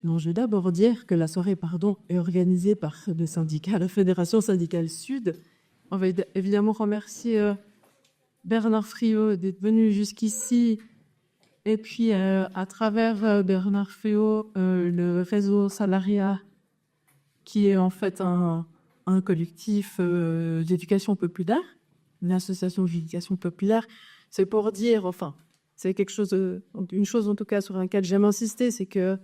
Non, je vais d'abord dire que la soirée, est organisée par le syndicat, la Fédération syndicale Sud. On va évidemment remercier Bernard Friot d'être venu jusqu'ici. Et puis, à travers Bernard Friot, le réseau Salariat, qui est en fait un collectif d'éducation populaire, une association d'éducation populaire. C'est pour dire, enfin, c'est quelque chose, une chose en tout cas sur laquelle j'aime insister, c'est que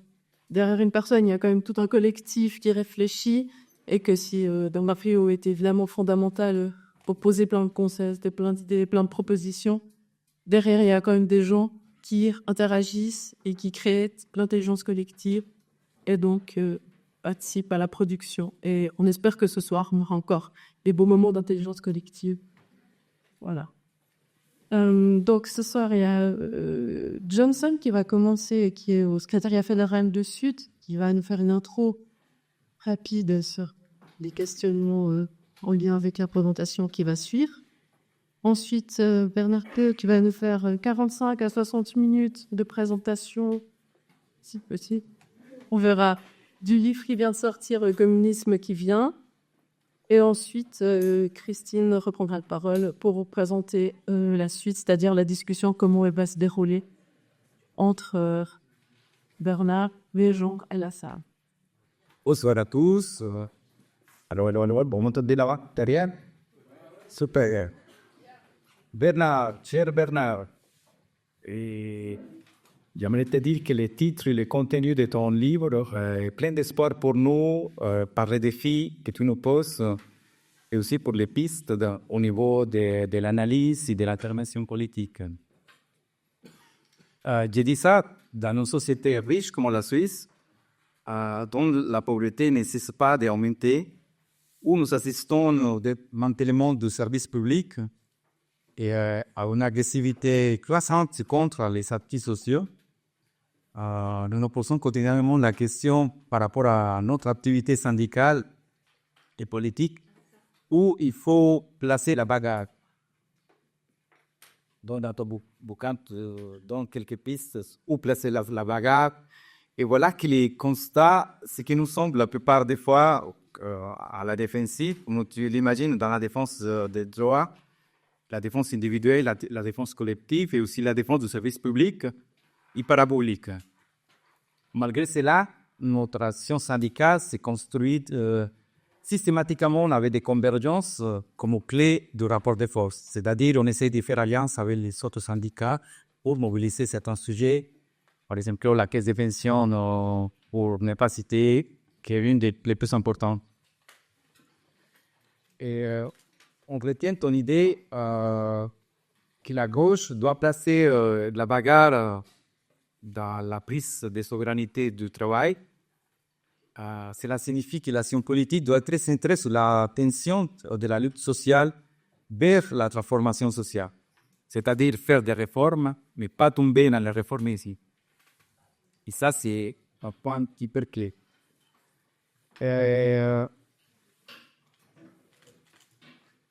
derrière une personne, il y a quand même tout un collectif qui réfléchit et que si Bernard Friot était évidemment fondamental pour poser plein de concepts, plein d'idées, plein de propositions, derrière, il y a quand même des gens qui interagissent et qui créent l'intelligence collective et donc participent à la production. Et on espère que ce soir, on aura encore des beaux moments d'intelligence collective. Voilà. Donc ce soir, il y a Johnson qui va commencer, qui est au secrétariat fédéral de Sud, qui va nous faire une intro rapide sur les questionnements en lien avec la présentation qui va suivre. Ensuite, Bernard Peu qui va nous faire 45 à 60 minutes de présentation, si possible. On verra du livre qui vient de sortir, Le communisme qui vient. Et ensuite, Christine reprendra la parole pour vous présenter la suite, c'est-à-dire la discussion, comment elle va se dérouler entre Bernard, Jean et la salle. Bonsoir à tous. Alors, bon, m'entendez là-bas, derrière? Super. Bernard, cher Bernard, et j'aimerais te dire que le titre et le contenu de ton livre est plein d'espoir pour nous, par les défis que tu nous poses, et aussi pour les pistes au niveau de l'analyse et de l'intervention politique. J'ai dit ça dans une société riche comme la Suisse, dont la pauvreté ne cesse pas d'augmenter, où nous assistons au démantèlement du service public et à une agressivité croissante contre les acquis sociaux. Nous nous posons quotidiennement la question par rapport à notre activité syndicale et politique, où il faut placer la bagarre. Dans notre bouquin, dans quelques pistes, où placer la bagarre. Et voilà que les constats, ce qui nous semble la plupart des fois à la défensive, comme tu l'imagines dans la défense des droits, la défense individuelle, la défense collective et aussi la défense du service public est parabolique. Malgré cela, notre action syndicale s'est construite systématiquement avec des convergences comme clé du rapport de force. C'est-à-dire, on essaie de faire alliance avec les autres syndicats pour mobiliser certains sujets. Par exemple, la caisse de pension, pour ne pas citer, qui est une des plus importantes. Et on retient ton idée que la gauche doit placer la bagarre dans la prise de souveraineté du travail. Cela signifie que l'action politique doit être centrée sur la tension de la lutte sociale vers la transformation sociale. C'est-à-dire faire des réformes, mais pas tomber dans les réformes ici. Et ça, c'est un point hyper clé.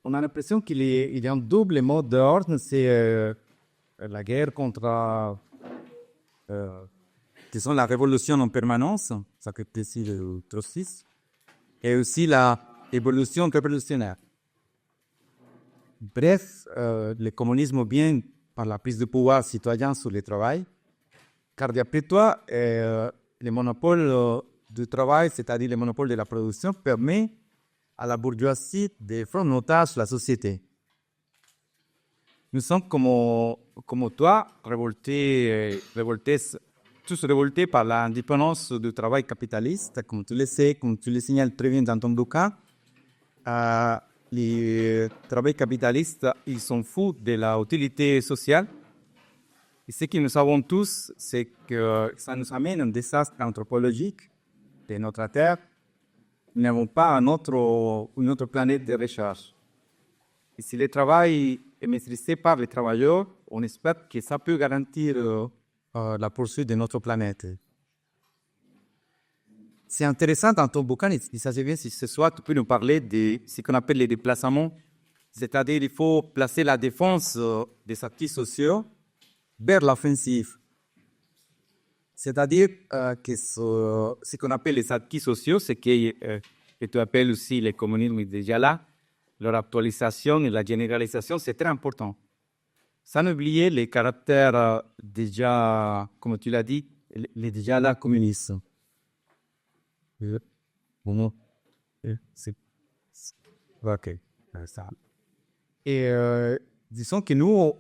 On a l'impression qu'il y a un double mode d'ordre, c'est la guerre contre disons, la révolution en permanence, ça que décide le trotskisme, et aussi l'évolution révolutionnaire. Bref, le communisme vient par la prise de pouvoir citoyen sur le travail, car d'après toi, le monopole du travail, c'est-à-dire le monopole de la production, permet à la bourgeoisie de prendre en otage la société. Nous sommes comme toi, tous révoltés par l'indépendance du travail capitaliste, comme tu le sais, comme tu le signales très bien dans ton bouquin. Les travailleurs capitalistes, ils sont fous de la utilité sociale. Et ce que nous savons tous, c'est que ça nous amène à un désastre anthropologique de notre Terre. Nous n'avons pas une autre planète de recherche. Et si le travail est maîtrisé par les travailleurs, on espère que ça peut garantir la poursuite de notre planète. C'est intéressant dans ton bouquin, il s'agit bien si ce soir tu peux nous parler de ce qu'on appelle les déplacements, c'est-à-dire il faut placer la défense des acquis sociaux vers l'offensive. C'est-à-dire que ce qu'on appelle les acquis sociaux, c'est que tu appelles aussi les communismes déjà là, leur actualisation et la généralisation, c'est très important. Sans oublier les caractères déjà, comme tu l'as dit, les déjà là communistes. Bon, c'est ok, ça. Et disons que nous,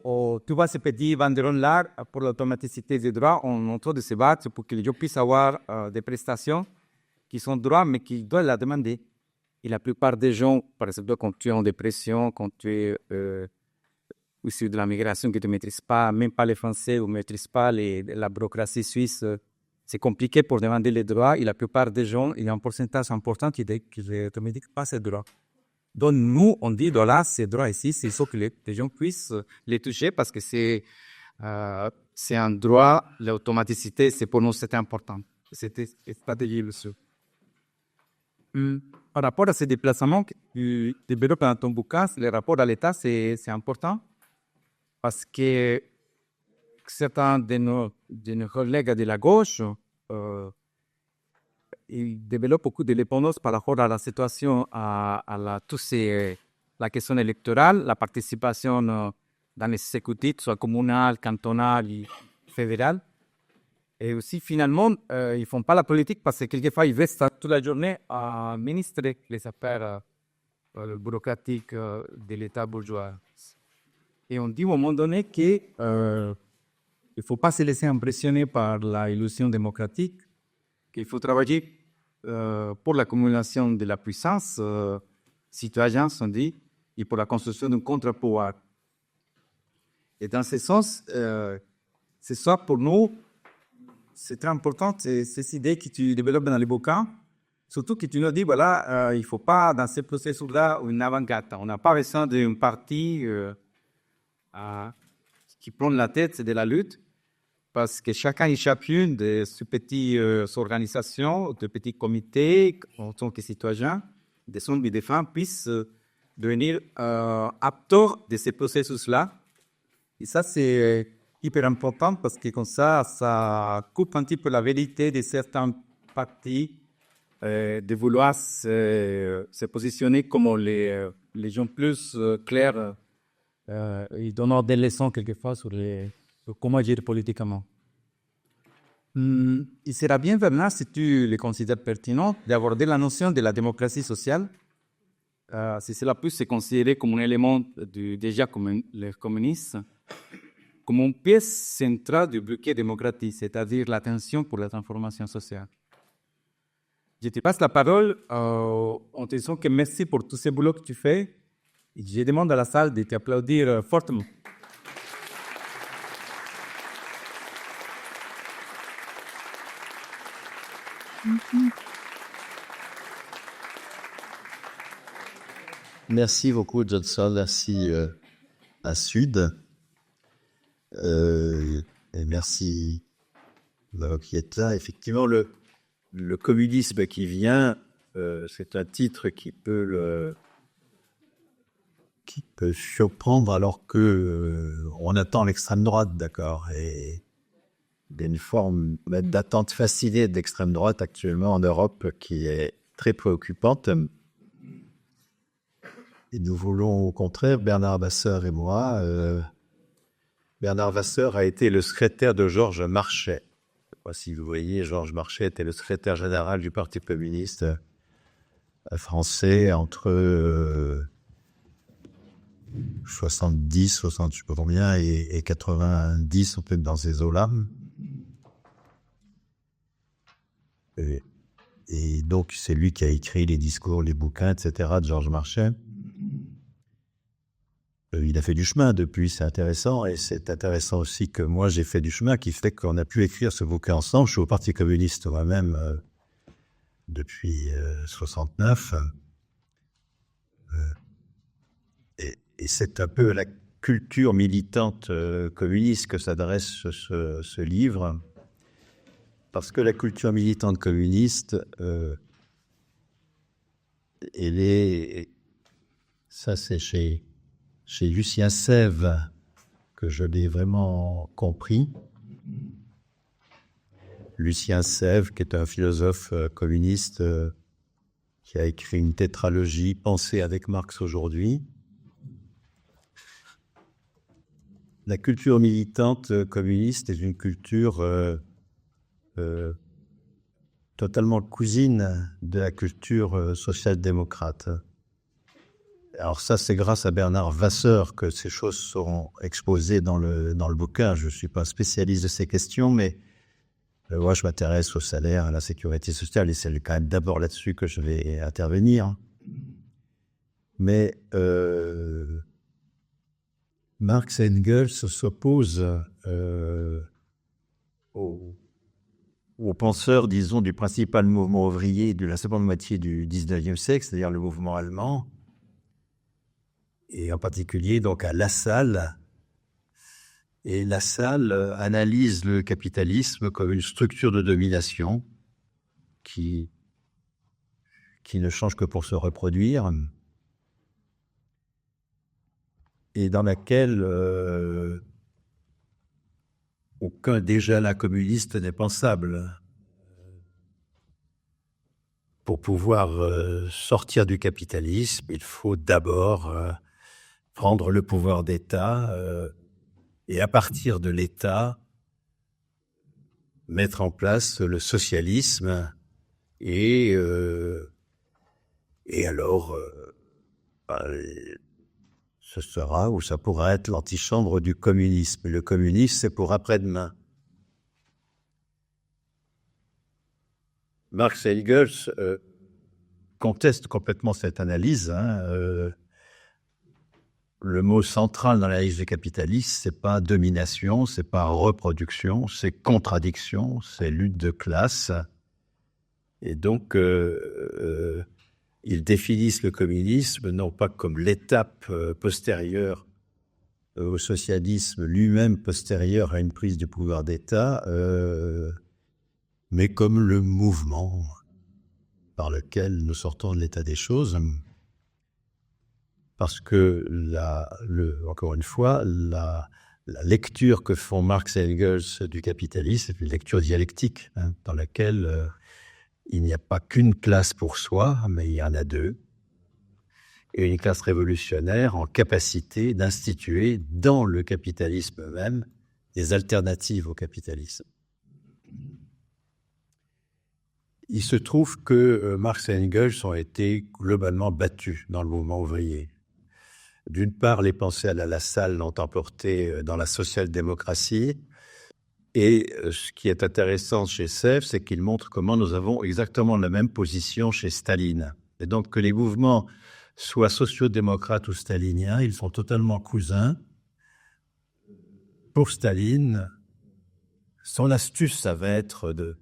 tu vois, ces petits banderons-là pour l'automaticité des droits, on est en train de se battre pour que les gens puissent avoir des prestations qui sont droits, mais qui doivent la demander. Et la plupart des gens, par exemple, quand tu es en dépression, quand tu es issu de la migration, que tu ne maîtrises pas, même pas le français ou ne maîtrises pas la bureaucratie suisse, c'est compliqué pour demander les droits. Et la plupart des gens, il y a un pourcentage important qui ne te médiquent pas ces droits. Donc, nous, on dit, voilà, ces droits ici, c'est il faut que les gens puissent les toucher parce que c'est un droit, l'automaticité, c'est pour nous, c'est important. C'était stratégique, monsieur. Par rapport à ces déplacements que tu développes dans ton bouquin, le rapport à l'État, c'est important parce que certains de nos collègues de la gauche, ils développent beaucoup de dépendance par rapport à la situation, la question électorale, la participation dans les exécutifs, soit communal, cantonal et fédéral. Et aussi, finalement, ils ne font pas la politique parce que quelquefois, ils restent toute la journée à administrer les affaires bureaucratiques de l'État bourgeois. Et on dit à un moment donné qu'il ne faut pas se laisser impressionner par l'illusion démocratique, qu'il faut travailler pour l'accumulation de la puissance citoyenne, on dit, et pour la construction d'un contre-pouvoir. Et dans ce sens, c'est ça pour nous, c'est très important, ces idées que tu développes dans les bouquins, surtout que tu nous dis, voilà, il ne faut pas, dans ce processus-là, une avant-garde. On n'a pas besoin d'un parti qui prend la tête de la lutte, parce que chacun et chacune de ces petites organisations, de petits comités, en tant que citoyens, des hommes et des femmes, puissent devenir acteurs de ces processus-là. Et ça, c'est hyper important parce que comme ça coupe un petit peu la vérité de certains partis de vouloir se positionner comme les gens plus clairs et donnant des leçons quelquefois sur comment agir politiquement. Il sera bien maintenant, si tu le considères pertinent, d'aborder la notion de la démocratie sociale. Si cela peut se considérer comme un élément déjà comme le communisme, comme une pièce centrale du bouquet démocratique, c'est-à-dire l'attention pour la transformation sociale. Je te passe la parole en te disant que merci pour tout ce boulot que tu fais. Et je demande à la salle de t'applaudir fortement. Merci beaucoup, Johnson. Merci à Sud. Et merci qui est là. Effectivement, le communisme qui vient, c'est un titre qui peut surprendre alors que on attend l'extrême droite, d'accord. Et il y a une forme d'attente fascinée d'extrême droite actuellement en Europe qui est très préoccupante. Et nous voulons au contraire, Bernard Vasseur et moi, Bernard Vasseur a été le secrétaire de Georges Marchais. Je ne sais pas si vous voyez, Georges Marchais était le secrétaire général du Parti communiste français entre 70, 60, je ne sais pas combien, et 90, on peut être dans ces eaux-là. Et donc, c'est lui qui a écrit les discours, les bouquins, etc. de Georges Marchais. Il a fait du chemin depuis, c'est intéressant. Et c'est intéressant aussi que moi, j'ai fait du chemin qui fait qu'on a pu écrire ce bouquin ensemble. Je suis au Parti communiste moi-même depuis 69. Et c'est un peu à la culture militante communiste que s'adresse ce livre. Parce que la culture militante communiste, elle est... Ça, c'est chez Lucien Sève que je l'ai vraiment compris. Lucien Sèvres, qui est un philosophe communiste qui a écrit une tétralogie, Penser avec Marx aujourd'hui. La culture militante communiste est une culture totalement cousine de la culture social-démocrate. Alors ça, c'est grâce à Bernard Vasseur que ces choses seront exposées dans le bouquin. Je ne suis pas spécialiste de ces questions, mais moi, je m'intéresse au salaire, à la sécurité sociale, et c'est quand même d'abord là-dessus que je vais intervenir. Mais Marx et Engels s'opposent aux penseurs, disons, du principal mouvement ouvrier de la seconde moitié du XIXe siècle, c'est-à-dire le mouvement allemand, et en particulier donc à Lassalle. Et Lassalle analyse le capitalisme comme une structure de domination qui ne change que pour se reproduire et dans laquelle aucun déjeuner communiste n'est pensable. Pour pouvoir sortir du capitalisme, il faut d'abord prendre le pouvoir d'État et à partir de l'État, mettre en place le socialisme et alors ce sera ou ça pourra être l'antichambre du communisme. Le communisme, c'est pour après-demain. Marx et Engels contestent complètement cette analyse. Le mot central dans l'analyse du capitalisme, c'est pas domination, c'est pas reproduction, c'est contradiction, c'est lutte de classe. Et donc, ils définissent le communisme non pas comme l'étape postérieure au socialisme, lui-même postérieure à une prise du pouvoir d'État, mais comme le mouvement par lequel nous sortons de l'état des choses. Parce que, encore une fois, la lecture que font Marx et Engels du capitalisme, c'est une lecture dialectique, dans laquelle il n'y a pas qu'une classe pour soi, mais il y en a deux. Et une classe révolutionnaire en capacité d'instituer dans le capitalisme même des alternatives au capitalisme. Il se trouve que Marx et Engels ont été globalement battus dans le mouvement ouvrier. D'une part, les pensées à la Lassalle l'ont emporté dans la social-démocratie. Et ce qui est intéressant chez Sèvres, c'est qu'il montre comment nous avons exactement la même position chez Staline. Et donc, que les mouvements soient sociodémocrates ou staliniens, ils sont totalement cousins. Pour Staline, son astuce, ça va être de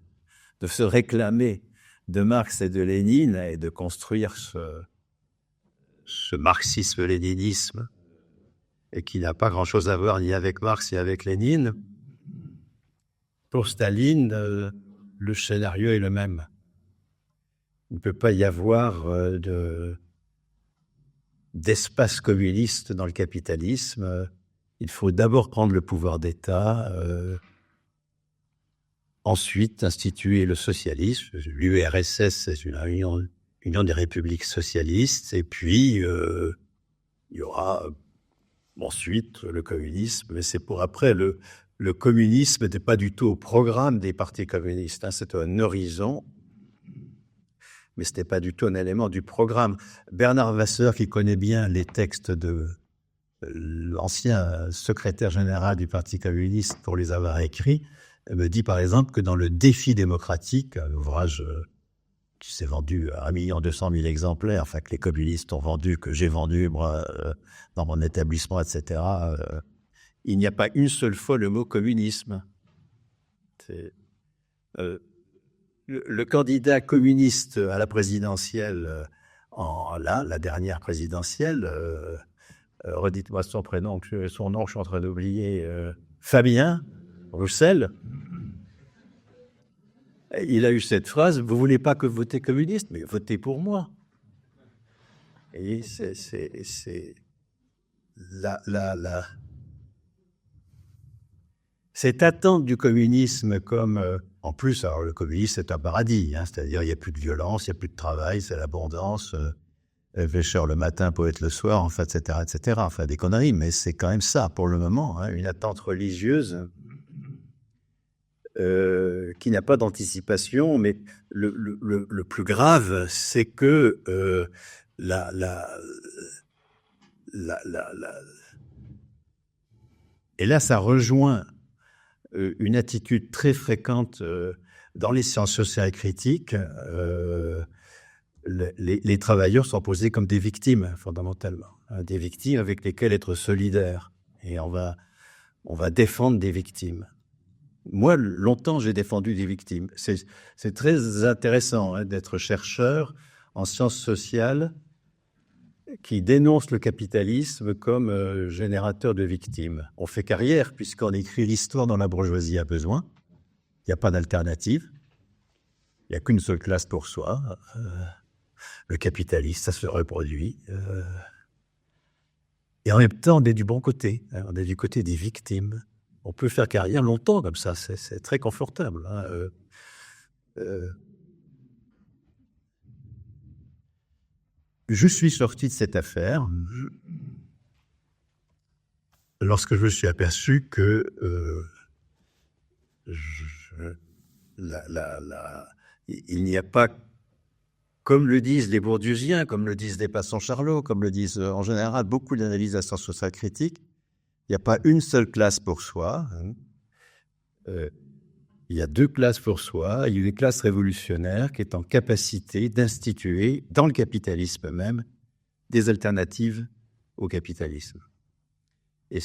se réclamer de Marx et de Lénine et de construire ce marxisme-léninisme, et qui n'a pas grand-chose à voir ni avec Marx ni avec Lénine. Pour Staline, le scénario est le même. Il ne peut pas y avoir d'espace communiste dans le capitalisme. Il faut d'abord prendre le pouvoir d'État, ensuite instituer le socialisme. L'URSS, c'est une union des républiques socialistes, et puis il y aura ensuite le communisme, mais c'est pour après. Le communisme n'était pas du tout au programme des partis communistes, c'était un horizon, mais ce n'était pas du tout un élément du programme. Bernard Vasseur, qui connaît bien les textes de l'ancien secrétaire général du Parti communiste pour les avoir écrits, me dit par exemple que dans le Défi démocratique, un ouvrage qui s'est vendu à 1 200 000 exemplaires, enfin que les communistes ont vendu, que j'ai vendu moi dans mon établissement, etc., il n'y a pas une seule fois le mot communisme. Le candidat communiste à la présidentielle, la dernière présidentielle, redites-moi son prénom, son nom, je suis en train d'oublier, Fabien Roussel, il a eu cette phrase: vous voulez pas que votez communiste, mais votez pour moi. Et c'est cette attente du communisme comme En plus, alors, le communisme, c'est un paradis, hein, c'est-à-dire il n'y a plus de violence, il n'y a plus de travail, c'est l'abondance, pêcheur le matin, poète le soir, enfin, etc., etc. Enfin, des conneries, mais c'est quand même ça, pour le moment, hein, une attente religieuse qui n'a pas d'anticipation, mais le plus grave, c'est que et là, ça rejoint une attitude très fréquente dans les sciences sociales critiques. Les travailleurs sont posés comme des victimes, fondamentalement, hein, des victimes avec lesquelles être solidaire. Et on va défendre des victimes. Moi, longtemps, j'ai défendu des victimes. C'est très intéressant, hein, d'être chercheur en sciences sociales qui dénonce le capitalisme comme générateur de victimes. On fait carrière puisqu'on écrit l'histoire dont la bourgeoisie a besoin. Il n'y a pas d'alternative. Il n'y a qu'une seule classe pour soi. Le capitalisme, ça se reproduit. Et en même temps, on est du bon côté. Hein, on est du côté des victimes. On peut faire carrière longtemps comme ça. C'est très confortable. Hein. Je suis sorti de cette affaire lorsque je me suis aperçu que il n'y a pas, comme le disent les bourdieusiens, comme le disent les Passon-Charlot, comme le disent en général beaucoup d'analystes de la science sociale critique, il n'y a pas une seule classe pour soi. Il y a deux classes pour soi. Il y a une classe révolutionnaire qui est en capacité d'instituer, dans le capitalisme même, des alternatives au capitalisme. Et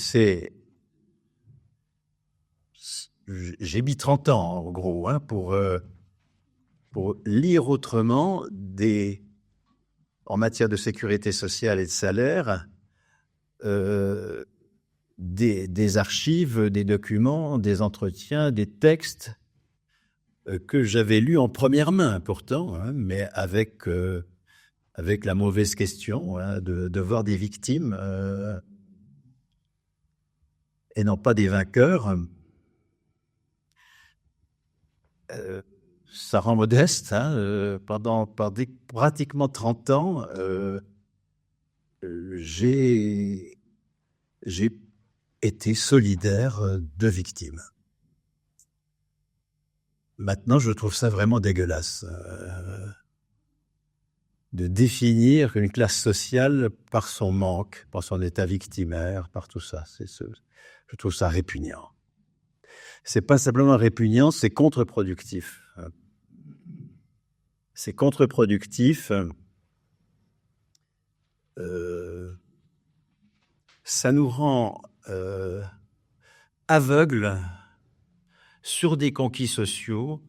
j'ai mis 30 ans, en gros, hein, pour lire autrement en matière de sécurité sociale et de salaire, des archives, des documents, des entretiens, des textes que j'avais lus en première main pourtant, hein, mais avec la mauvaise question, hein, de voir des victimes et non pas des vainqueurs. Ça rend modeste, hein, pendant pratiquement 30 ans, j'ai été solidaire de victimes. Maintenant, je trouve ça vraiment dégueulasse de définir une classe sociale par son manque, par son état victimaire, par tout ça. Je trouve ça répugnant. C'est pas simplement répugnant, c'est contre-productif. C'est contre-productif. Ça nous rend aveugles sur des conquis sociaux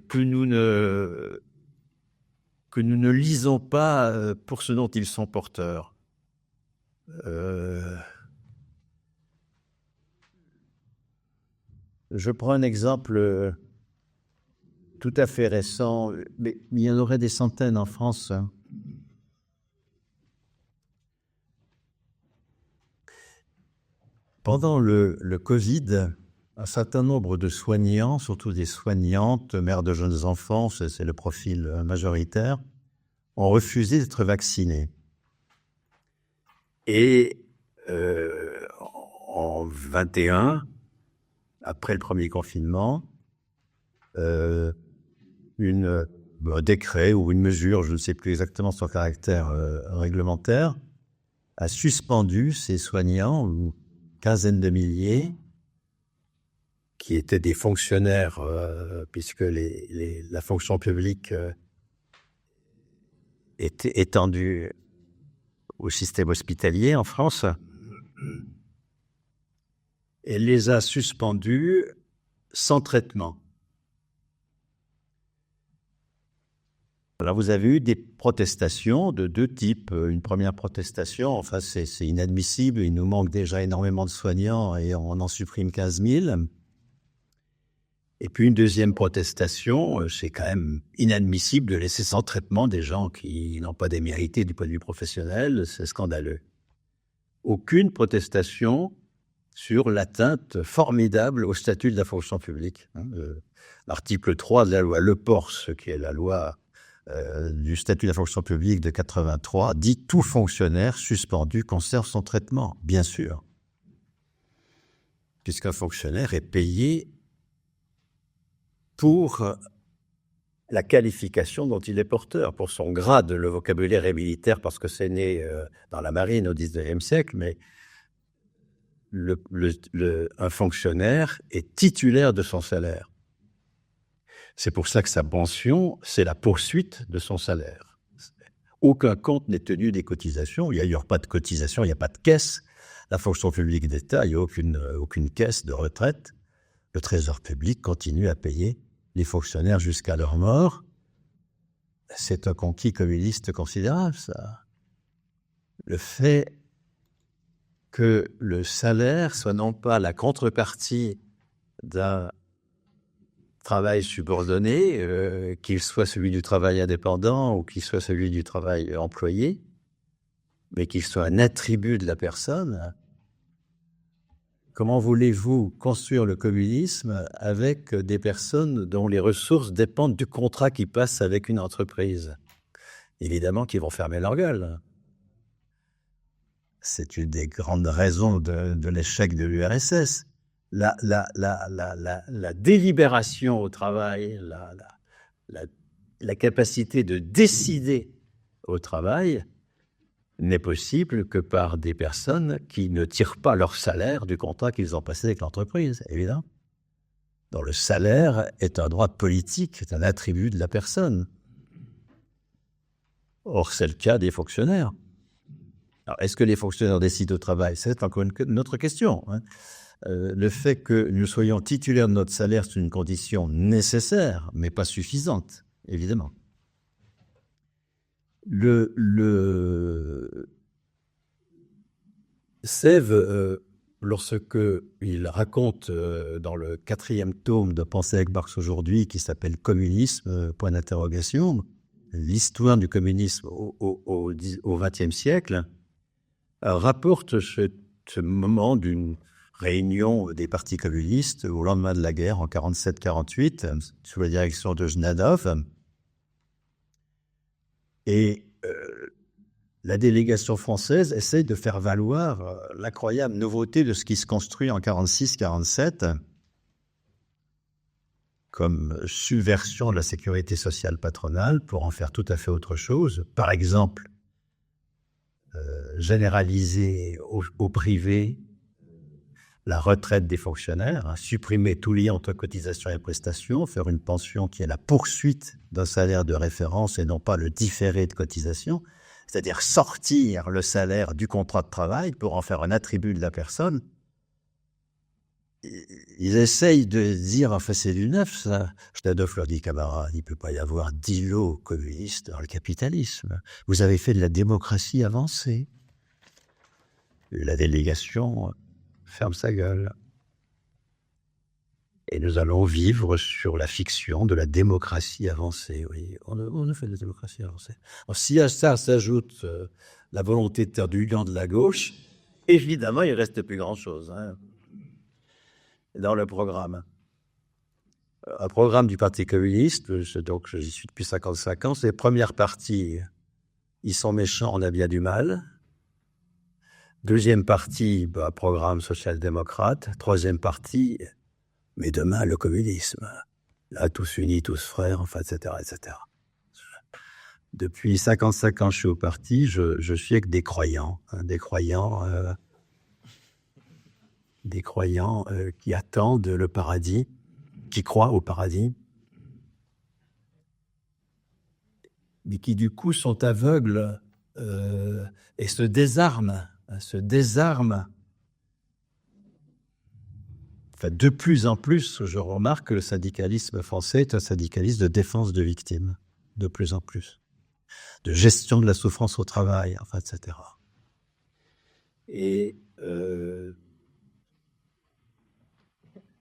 que nous ne lisons pas pour ce dont ils sont porteurs. Je prends un exemple tout à fait récent, mais il y en aurait des centaines en France. Pendant le Covid, un certain nombre de soignants, surtout des soignantes, mères de jeunes enfants, c'est le profil majoritaire, ont refusé d'être vaccinés. Et en 21, après le premier confinement, un décret ou une mesure, je ne sais plus exactement son caractère réglementaire, a suspendu ces soignants, une quinzaine de milliers, qui étaient des fonctionnaires, puisque la fonction publique était étendue au système hospitalier en France. Elle les a suspendus sans traitement. Alors vous avez eu des protestations de deux types. Une première protestation, enfin c'est inadmissible, il nous manque déjà énormément de soignants et on en supprime 15 000. Et puis une deuxième protestation, c'est quand même inadmissible de laisser sans traitement des gens qui n'ont pas démérité du point de vue professionnel, c'est scandaleux. Aucune protestation sur l'atteinte formidable au statut de la fonction publique. L'article 3 de la loi Le Porce, qui est la loi du statut de la fonction publique de 83, dit « Tout fonctionnaire suspendu conserve son traitement », bien sûr. Puisqu'un fonctionnaire est payé pour la qualification dont il est porteur, pour son grade. Le vocabulaire est militaire parce que c'est né dans la marine au XIXe siècle, mais un fonctionnaire est titulaire de son salaire. C'est pour ça que sa pension, c'est la poursuite de son salaire. Aucun compte n'est tenu des cotisations. Il n'y a d'ailleurs pas de cotisation, il n'y a pas de caisse. La fonction publique d'État, il n'y a aucune caisse de retraite. Le Trésor public continue à payer les fonctionnaires jusqu'à leur mort. C'est un conquis communiste considérable, ça. Le fait que le salaire soit non pas la contrepartie d'un travail subordonné, qu'il soit celui du travail indépendant ou qu'il soit celui du travail employé, mais qu'il soit un attribut de la personne. Comment voulez-vous construire le communisme avec des personnes dont les ressources dépendent du contrat qui passe avec une entreprise? Évidemment qu'ils vont fermer leur gueule. C'est une des grandes raisons de l'échec de l'URSS. La délibération au travail, la capacité de décider au travail n'est possible que par des personnes qui ne tirent pas leur salaire du contrat qu'ils ont passé avec l'entreprise, évidemment. Donc le salaire est un droit politique, c'est un attribut de la personne. Or, c'est le cas des fonctionnaires. Alors, est-ce que les fonctionnaires décident au travail? C'est encore une autre question. Le fait que nous soyons titulaires de notre salaire, c'est une condition nécessaire, mais pas suffisante, évidemment. Sèvres, lorsque il raconte dans le 4e tome de Pensée avec Marx aujourd'hui, qui s'appelle Communisme, point d'interrogation, l'histoire du communisme au XXe siècle, rapporte ce moment d'une réunion des partis communistes au lendemain de la guerre, en 47-48, sous la direction de Jnadov. Et la délégation française essaye de faire valoir l'incroyable nouveauté de ce qui se construit en 46-47 comme subversion de la sécurité sociale patronale pour en faire tout à fait autre chose. Par exemple, généraliser au privé la retraite des fonctionnaires, supprimer tout lien entre cotisation et prestation, faire une pension qui est la poursuite d'un salaire de référence et non pas le différé de cotisation, c'est-à-dire sortir le salaire du contrat de travail pour en faire un attribut de la personne. Ils essayent de dire, enfin c'est du neuf ça. Jnadov leur dit, camarades, il ne peut pas y avoir d'îlot communiste dans le capitalisme. Vous avez fait de la démocratie avancée. La délégation ferme sa gueule. Et nous allons vivre sur la fiction de la démocratie avancée. Oui, on a fait de la démocratie avancée. Alors, si à ça s'ajoute la volonté de faire du lien de la gauche, évidemment, il ne reste plus grand-chose dans le programme. Un programme du Parti communiste, donc j'y suis depuis 55 ans, c'est première partie, ils sont méchants, on a bien du mal. Deuxième partie, programme social-démocrate. Troisième partie, mais demain, le communisme. Là, tous unis, tous frères, enfin, etc., etc. Depuis 55 ans, je suis au parti, je suis avec des croyants qui attendent le paradis, qui croient au paradis, mais qui, du coup, sont aveugles et se désarment. Enfin, de plus en plus, je remarque que le syndicalisme français est un syndicalisme de défense de victimes, de plus en plus, de gestion de la souffrance au travail, enfin, etc. Et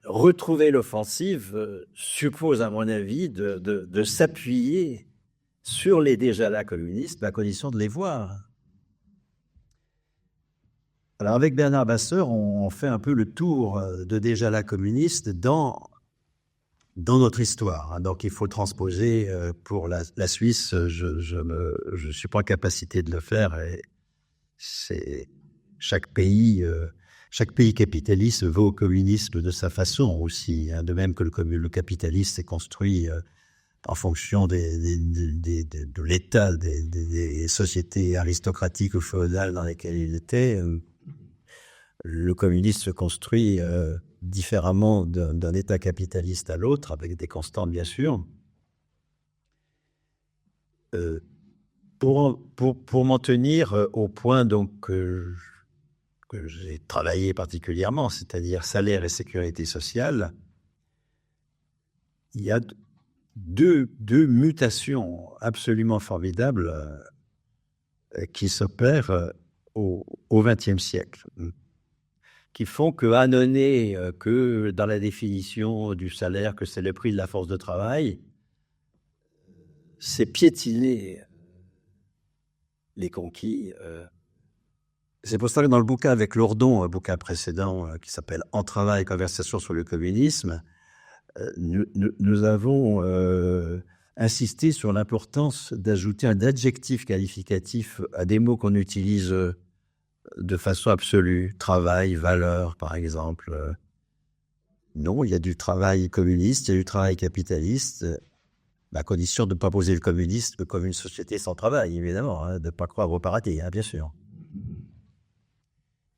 retrouver l'offensive suppose, à mon avis, de s'appuyer sur les déjà là communistes, à condition de les voir. Alors, avec Bernard Vasseur, on fait un peu le tour de déjà la communiste dans notre histoire. Hein. Donc, il faut transposer pour la Suisse. Je suis pas en capacité de le faire. Et c'est chaque pays capitaliste veut au communisme de sa façon aussi. Hein. De même que le capitalisme s'est construit en fonction de l'État, des sociétés aristocratiques ou féodales dans lesquelles il était. Le communisme se construit différemment d'un État capitaliste à l'autre, avec des constantes, bien sûr. Pour m'en tenir au point donc, que j'ai travaillé particulièrement, c'est-à-dire salaire et sécurité sociale, il y a deux mutations absolument formidables qui s'opèrent au XXe siècle, qui font que annoncer que dans la définition du salaire, que c'est le prix de la force de travail, c'est piétiner les conquis. C'est pour ça que dans le bouquin avec Lourdon, un bouquin précédent qui s'appelle « En travail, conversation sur le communisme », nous avons insisté sur l'importance d'ajouter un adjectif qualificatif à des mots qu'on utilise de façon absolue. Travail, valeur, par exemple. Non, il y a du travail communiste, il y a du travail capitaliste, à condition de ne pas poser le communisme comme une société sans travail, évidemment, hein, de ne pas croire au paradis, hein, bien sûr.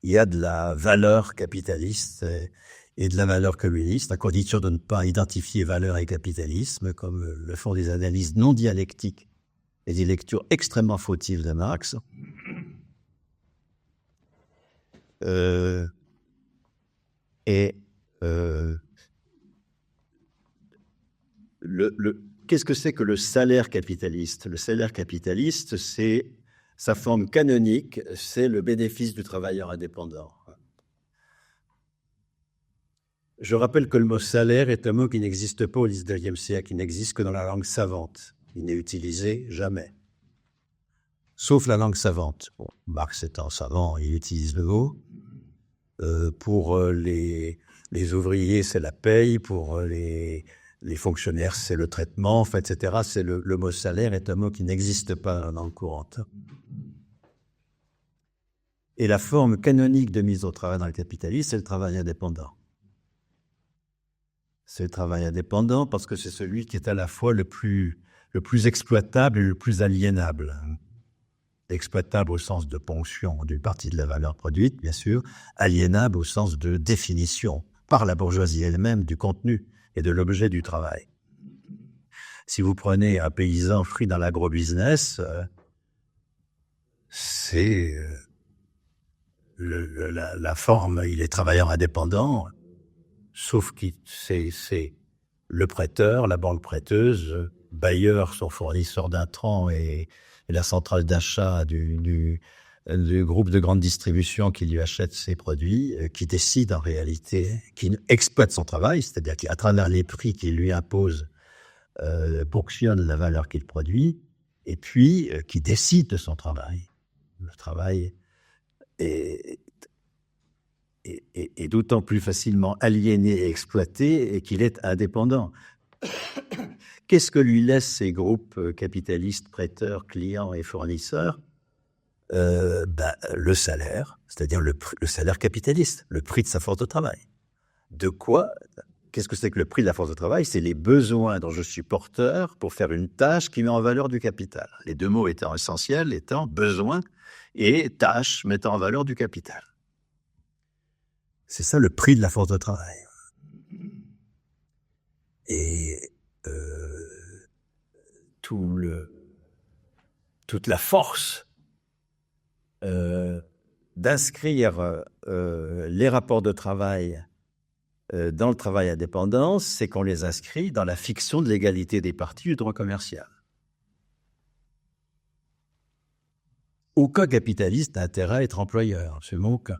Il y a de la valeur capitaliste et de la valeur communiste, à condition de ne pas identifier valeur et capitalisme, comme le font des analyses non dialectiques et des lectures extrêmement fautives de Marx. Qu'est-ce que c'est que le salaire capitaliste? Le salaire capitaliste, c'est sa forme canonique, c'est le bénéfice du travailleur indépendant. Je rappelle que le mot salaire est un mot qui n'existe pas au XIXe siècle, il n'existe que dans la langue savante. Il n'est utilisé jamais. Sauf la langue savante. Bon, Marx étant savant, il utilise le mot. Pour les ouvriers, c'est la paye. Pour les fonctionnaires, c'est le traitement, enfin, etc. C'est le mot salaire est un mot qui n'existe pas dans la langue courante. Et la forme canonique de mise au travail dans le capitalisme, c'est le travail indépendant. C'est le travail indépendant parce que c'est celui qui est à la fois le plus exploitable et le plus aliénable. Exploitable au sens de ponction d'une partie de la valeur produite, bien sûr, aliénable au sens de définition par la bourgeoisie elle-même du contenu et de l'objet du travail. Si vous prenez un paysan pris dans l'agrobusiness, c'est la forme, il est travailleur indépendant, sauf que c'est le prêteur, la banque prêteuse, bailleur, son fournisseur d'intrants et la centrale d'achat du groupe de grande distribution qui lui achète ses produits, qui décide en réalité, qui exploite son travail, c'est-à-dire qu'à travers les prix qu'il lui impose, ponctionne la valeur qu'il produit, et puis qui décide de son travail. Le travail est d'autant plus facilement aliéné et exploité et qu'il est indépendant. Qu'est-ce que lui laissent ces groupes capitalistes, prêteurs, clients et fournisseurs? Le salaire, c'est-à-dire le salaire capitaliste, le prix de sa force de travail. De quoi? Qu'est-ce que c'est que le prix de la force de travail? C'est les besoins dont je suis porteur pour faire une tâche qui met en valeur du capital. Les deux mots étant essentiels, étant besoin et tâche mettant en valeur du capital. C'est ça le prix de la force de travail. Et toute la force d'inscrire les rapports de travail dans le travail indépendant, c'est qu'on les inscrit dans la fiction de l'égalité des parties du droit commercial. Aucun capitaliste n'a intérêt à être employeur, absolument aucun,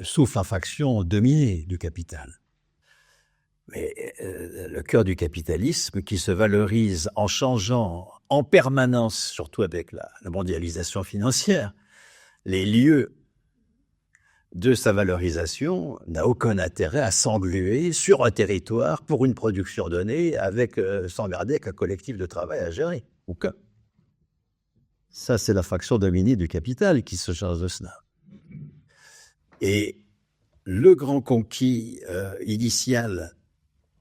sauf infraction dominée du capital. Mais le cœur du capitalisme qui se valorise en changeant en permanence, surtout avec la mondialisation financière, les lieux de sa valorisation n'a aucun intérêt à s'engluer sur un territoire pour une production donnée avec s'emmerder avec un collectif de travail à gérer. Aucun. Ça, c'est la fraction dominée du capital qui se charge de cela. Et le grand conquis initial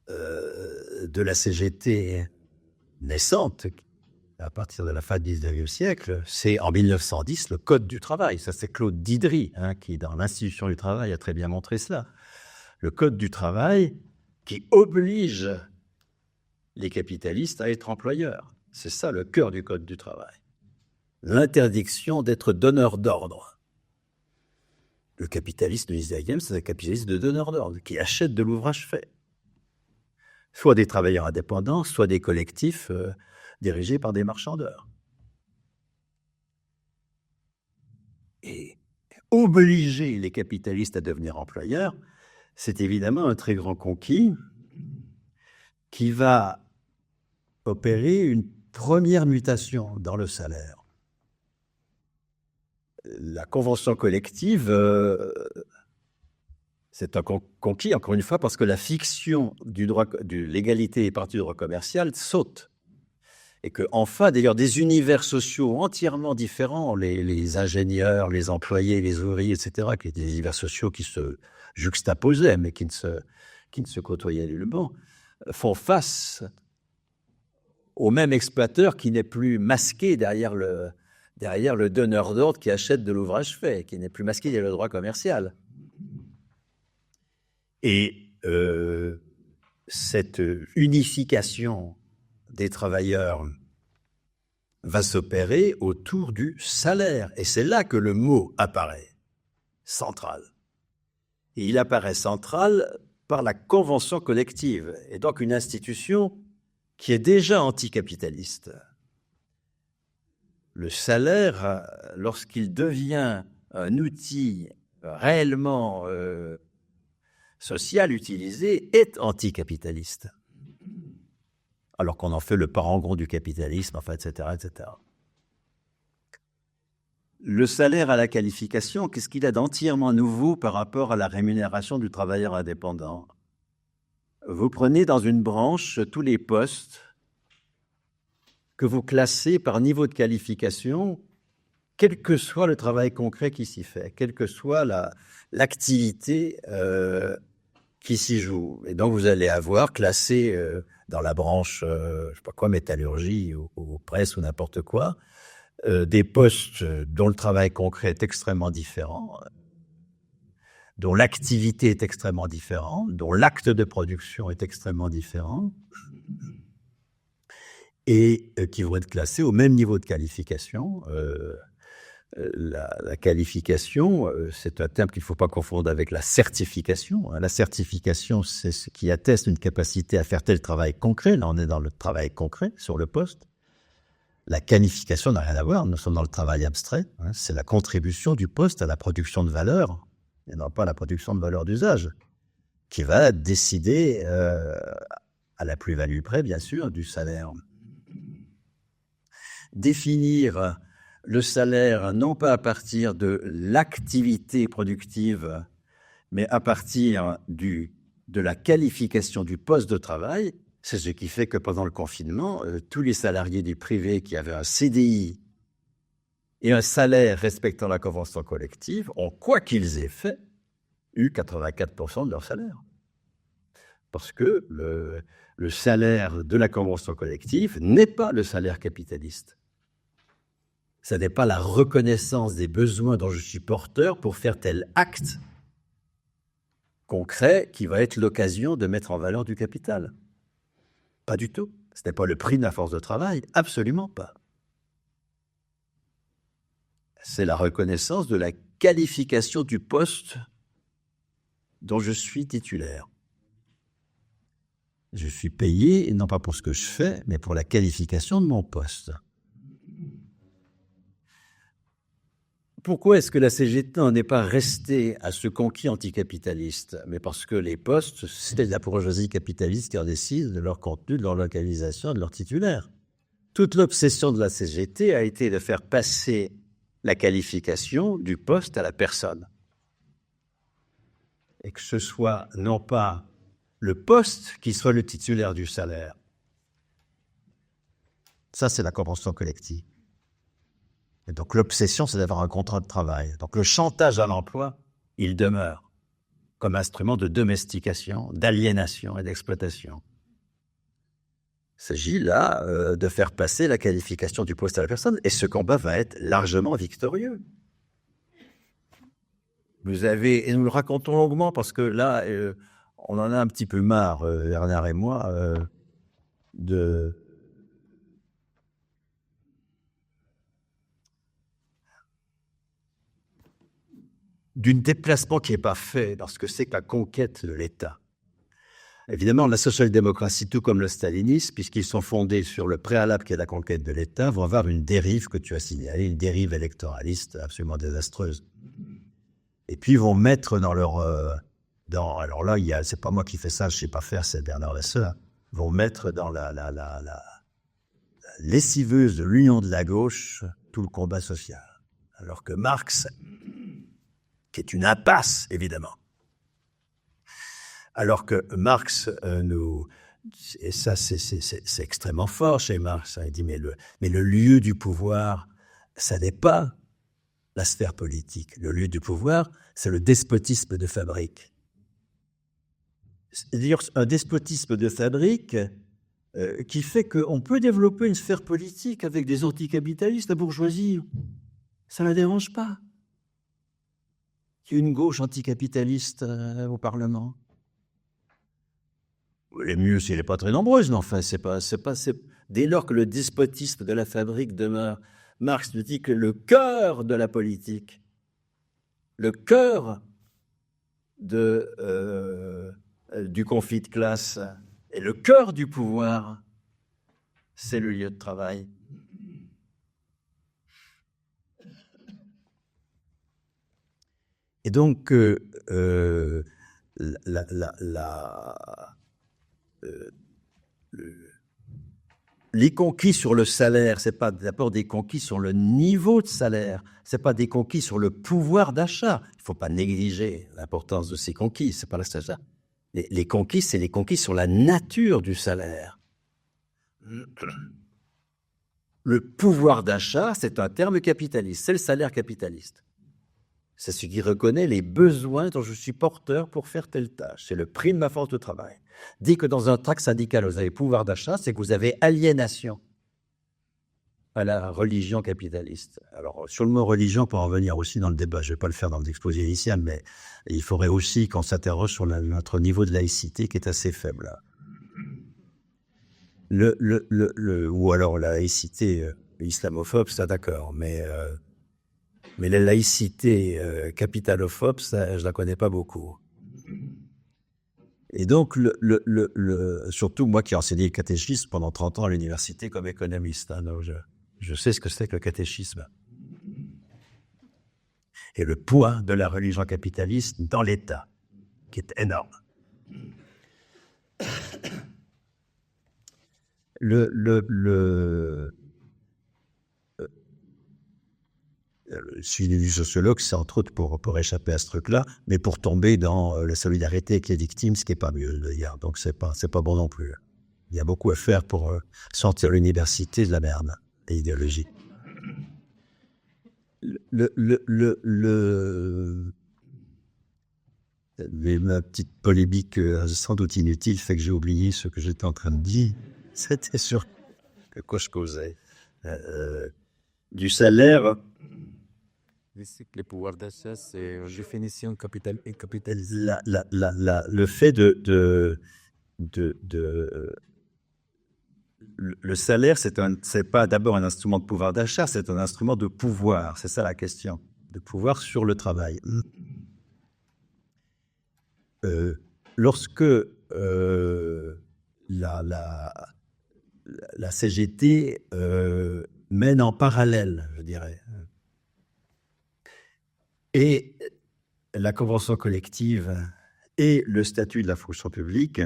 de la CGT naissante, à partir de la fin du XIXe siècle, c'est en 1910 le Code du travail. Ça, c'est Claude Didry, qui, dans l'Institution du travail, a très bien montré cela. Le Code du travail qui oblige les capitalistes à être employeurs. C'est ça le cœur du Code du travail. L'interdiction d'être donneur d'ordre. Le capitalisme du XIXe, c'est un capitaliste de donneur d'ordre qui achète de l'ouvrage fait. Soit des travailleurs indépendants, soit des collectifs dirigés par des marchandeurs. Et obliger les capitalistes à devenir employeurs, c'est évidemment un très grand conquis qui va opérer une première mutation dans le salaire. La convention collective, c'est un conquis, encore une fois, parce que la fiction du droit, de l'égalité et partie du droit commercial saute. Et qu'enfin, d'ailleurs, des univers sociaux entièrement différents, les ingénieurs, les employés, les ouvriers, etc., qui étaient des univers sociaux qui se juxtaposaient, mais qui ne se côtoyaient nullement, font face au même exploiteur qui n'est plus masqué derrière le donneur d'ordre qui achète de l'ouvrage fait, qui n'est plus masqué derrière le droit commercial. Et cette unification des travailleurs va s'opérer autour du salaire. Et c'est là que le mot apparaît, central. Et il apparaît central par la convention collective, et donc une institution qui est déjà anticapitaliste. Le salaire, lorsqu'il devient un outil réellement social utilisé, est anticapitaliste. Alors qu'on en fait le parangon du capitalisme, enfin, etc., etc. Le salaire à la qualification, qu'est-ce qu'il a d'entièrement nouveau par rapport à la rémunération du travailleur indépendant? Vous prenez dans une branche tous les postes que vous classez par niveau de qualification, quel que soit le travail concret qui s'y fait, quelle que soit l'activité qui s'y joue. Et donc, vous allez avoir classé dans la branche, je sais pas quoi, métallurgie ou presse ou n'importe quoi, des postes dont le travail concret est extrêmement différent, dont l'activité est extrêmement différente, dont l'acte de production est extrêmement différent, et qui vont être classés au même niveau de qualification. La qualification, c'est un terme qu'il ne faut pas confondre avec la certification. La certification, c'est ce qui atteste une capacité à faire tel travail concret. Là, on est dans le travail concret sur le poste. La qualification n'a rien à voir. Nous sommes dans le travail abstrait. C'est la contribution du poste à la production de valeur, et non pas à la production de valeur d'usage, qui va décider, à la plus-value près, bien sûr, du salaire. Définir le salaire, non pas à partir de l'activité productive, mais à partir de la qualification du poste de travail, c'est ce qui fait que pendant le confinement, tous les salariés du privé qui avaient un CDI et un salaire respectant la convention collective ont, quoi qu'ils aient fait, eu 84% de leur salaire. Parce que le salaire de la convention collective n'est pas le salaire capitaliste. Ça n'est pas la reconnaissance des besoins dont je suis porteur pour faire tel acte concret qui va être l'occasion de mettre en valeur du capital. Pas du tout. Ce n'est pas le prix de la force de travail, absolument pas. C'est la reconnaissance de la qualification du poste dont je suis titulaire. Je suis payé, non pas pour ce que je fais, mais pour la qualification de mon poste. Pourquoi est-ce que la CGT n'en est pas restée à ce conquis anticapitaliste? Mais parce que les postes, c'est la bourgeoisie capitaliste qui en décide de leur contenu, de leur localisation, de leur titulaire. Toute l'obsession de la CGT a été de faire passer la qualification du poste à la personne. et que ce soit non pas le poste qui soit le titulaire du salaire. Ça, c'est la convention collective. Et donc, l'obsession, c'est d'avoir un contrat de travail. Donc, le chantage à l'emploi, il demeure comme instrument de domestication, d'aliénation et d'exploitation. Il s'agit là de faire passer la qualification du poste à la personne, et ce combat va être largement victorieux. Vous avez, et nous le racontons longuement parce que là, on en a un petit peu marre, Bernard et moi, d'un déplacement qui n'est pas fait dans ce que c'est que la conquête de l'État. Évidemment, la social-démocratie, tout comme le stalinisme, puisqu'ils sont fondés sur le préalable qui est la conquête de l'État, vont avoir une dérive que tu as signalée, une dérive électoraliste absolument désastreuse. Et puis, ils vont mettre dans leur... alors là, c'est pas moi qui fais ça, je ne sais pas faire, c'est Bernard Vasseur. Vont mettre dans la lessiveuse de l'union de la gauche tout le combat social. Alors que Marx, qui est une impasse, évidemment, alors que Marx et ça c'est extrêmement fort chez Marx, il dit mais le lieu du pouvoir, ça n'est pas la sphère politique. Le lieu du pouvoir, c'est le despotisme de fabrique. C'est-à-dire un despotisme de fabrique qui fait qu'on peut développer une sphère politique avec des anticapitalistes, la bourgeoisie. Ça ne la dérange pas. Il y a une gauche anticapitaliste au Parlement. Le mieux, si elle n'est pas très nombreuse, mais enfin, dès lors que le despotisme de la fabrique demeure, Marx nous dit que le cœur de la politique, le cœur du conflit de classe et le cœur du pouvoir, c'est le lieu de travail. Et donc, les conquis sur le salaire, ce n'est pas d'abord des conquis sur le niveau de salaire, ce n'est pas des conquis sur le pouvoir d'achat. Il ne faut pas négliger l'importance de ces conquis, ce n'est pas ça. Les conquis, c'est les conquis sur la nature du salaire. Le pouvoir d'achat, c'est un terme capitaliste, c'est le salaire capitaliste. C'est ce qui reconnaît les besoins dont je suis porteur pour faire telle tâche. C'est le prix de ma force de travail. Dès que dans un tract syndical, vous avez pouvoir d'achat, c'est que vous avez aliénation à la religion capitaliste. Alors, sur le mot religion, pour en revenir aussi dans le débat, je ne vais pas le faire dans l'exposé initial, mais il faudrait aussi qu'on s'interroge sur notre niveau de laïcité qui est assez faible. Ou alors la laïcité islamophobe, ça d'accord, mais la laïcité capitalophobe, ça, je ne la connais pas beaucoup. Et donc, surtout moi qui ai enseigné le catéchisme pendant 30 ans à l'université comme économiste, donc je sais ce que c'est que le catéchisme. Et le poids de la religion capitaliste dans l'État, qui est énorme. Le suivi du sociologue, c'est entre autres pour échapper à ce truc-là, mais pour tomber dans la solidarité avec les victimes, ce qui n'est pas mieux d'ailleurs. Donc c'est pas bon non plus. Il y a beaucoup à faire pour sortir l'université de la merde, l'idéologie. Ma petite polémique sans doute inutile fait que j'ai oublié ce que j'étais en train de dire. C'était sur quoi je causais. Du salaire. Les pouvoirs d'achat, c'est une définition capitaliste. Le fait le salaire, c'est pas d'abord un instrument de pouvoir d'achat, c'est un instrument de pouvoir. C'est ça la question, de pouvoir sur le travail. Lorsque la CGT mène en parallèle, je dirais, et la convention collective et le statut de la fonction publique,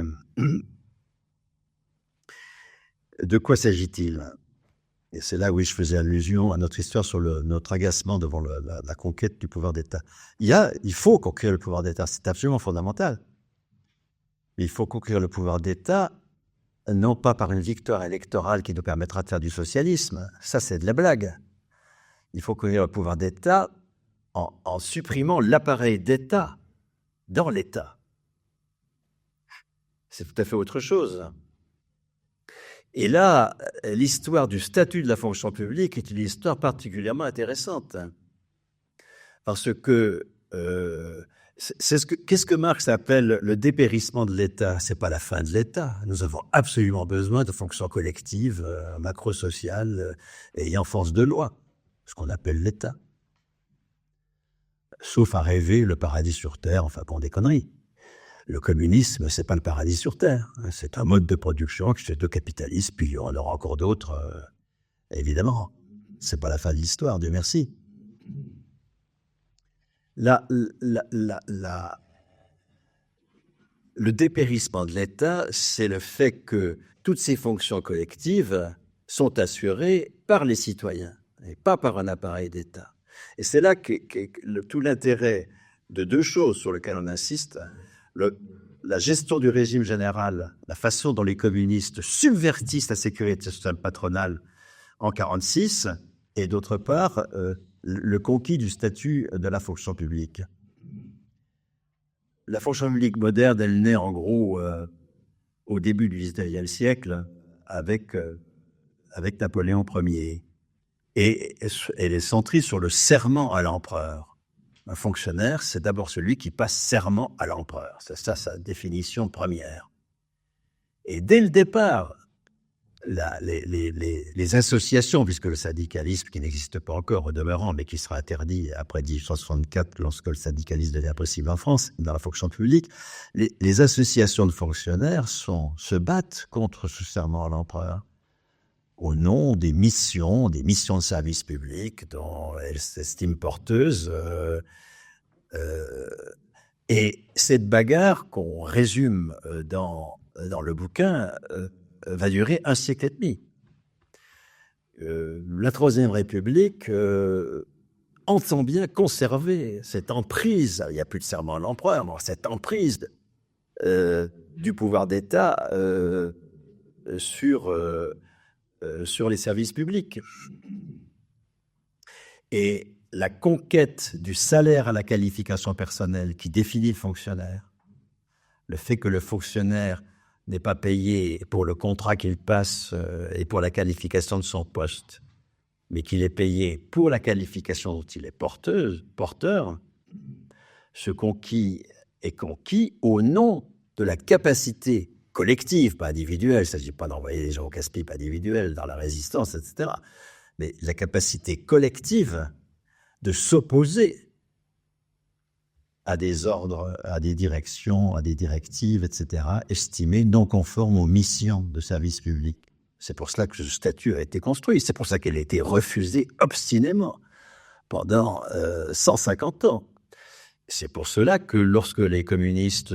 de quoi s'agit-il? Et c'est là où je faisais allusion à notre histoire sur notre agacement devant la conquête du pouvoir d'État. Il faut conquérir le pouvoir d'État, c'est absolument fondamental. Mais il faut conquérir le pouvoir d'État, non pas par une victoire électorale qui nous permettra de faire du socialisme, ça c'est de la blague. Il faut conquérir le pouvoir d'État en supprimant l'appareil d'État dans l'État. C'est tout à fait autre chose. Et là, l'histoire du statut de la fonction publique est une histoire particulièrement intéressante. Parce que, qu'est-ce que Marx appelle le dépérissement de l'État? C'est pas la fin de l'État. Nous avons absolument besoin de fonctions collectives, macro-sociales, ayant force de loi, ce qu'on appelle l'État. Sauf à rêver le paradis sur Terre, enfin bon, des conneries. Le communisme, c'est pas le paradis sur Terre. C'est un mode de production que c'est le capitalisme, puis il y en aura encore d'autres, évidemment. C'est pas la fin de l'histoire, Dieu merci. Le dépérissement de l'État, c'est le fait que toutes ces fonctions collectives sont assurées par les citoyens et pas par un appareil d'État. Et c'est là que tout l'intérêt de deux choses sur lesquelles on insiste. La gestion du régime général, la façon dont les communistes subvertissent la sécurité sociale patronale en 1946, et d'autre part, le conquis du statut de la fonction publique. La fonction publique moderne, elle naît en gros au début du XIXe siècle avec Napoléon Ier. Et elle est centrée sur le serment à l'empereur. Un fonctionnaire, c'est d'abord celui qui passe serment à l'empereur. C'est ça sa définition première. Et dès le départ, les associations, puisque le syndicalisme, qui n'existe pas encore au demeurant, mais qui sera interdit après 1864, lorsque le syndicalisme devient possible en France, dans la fonction publique, les associations de fonctionnaires se battent contre ce serment à l'empereur, au nom des missions de service public dont elles s'estiment porteuses. Et cette bagarre qu'on résume dans le bouquin va durer un siècle et demi. La Troisième République entend bien conserver cette emprise, il n'y a plus de serment à l'empereur, mais cette emprise du pouvoir d'État sur les services publics. Et la conquête du salaire à la qualification personnelle qui définit le fonctionnaire, le fait que le fonctionnaire n'est pas payé pour le contrat qu'il passe et pour la qualification de son poste, mais qu'il est payé pour la qualification dont il est porteur, ce conquis est conquis au nom de la capacité collective, pas individuelle. Il ne s'agit pas d'envoyer les gens au casse-pipe individuel dans la résistance, etc. Mais la capacité collective de s'opposer à des ordres, à des directions, à des directives, etc., estimées non conformes aux missions de service public. C'est pour cela que ce statut a été construit. C'est pour ça qu'elle a été refusée obstinément pendant 150 ans. C'est pour cela que lorsque les communistes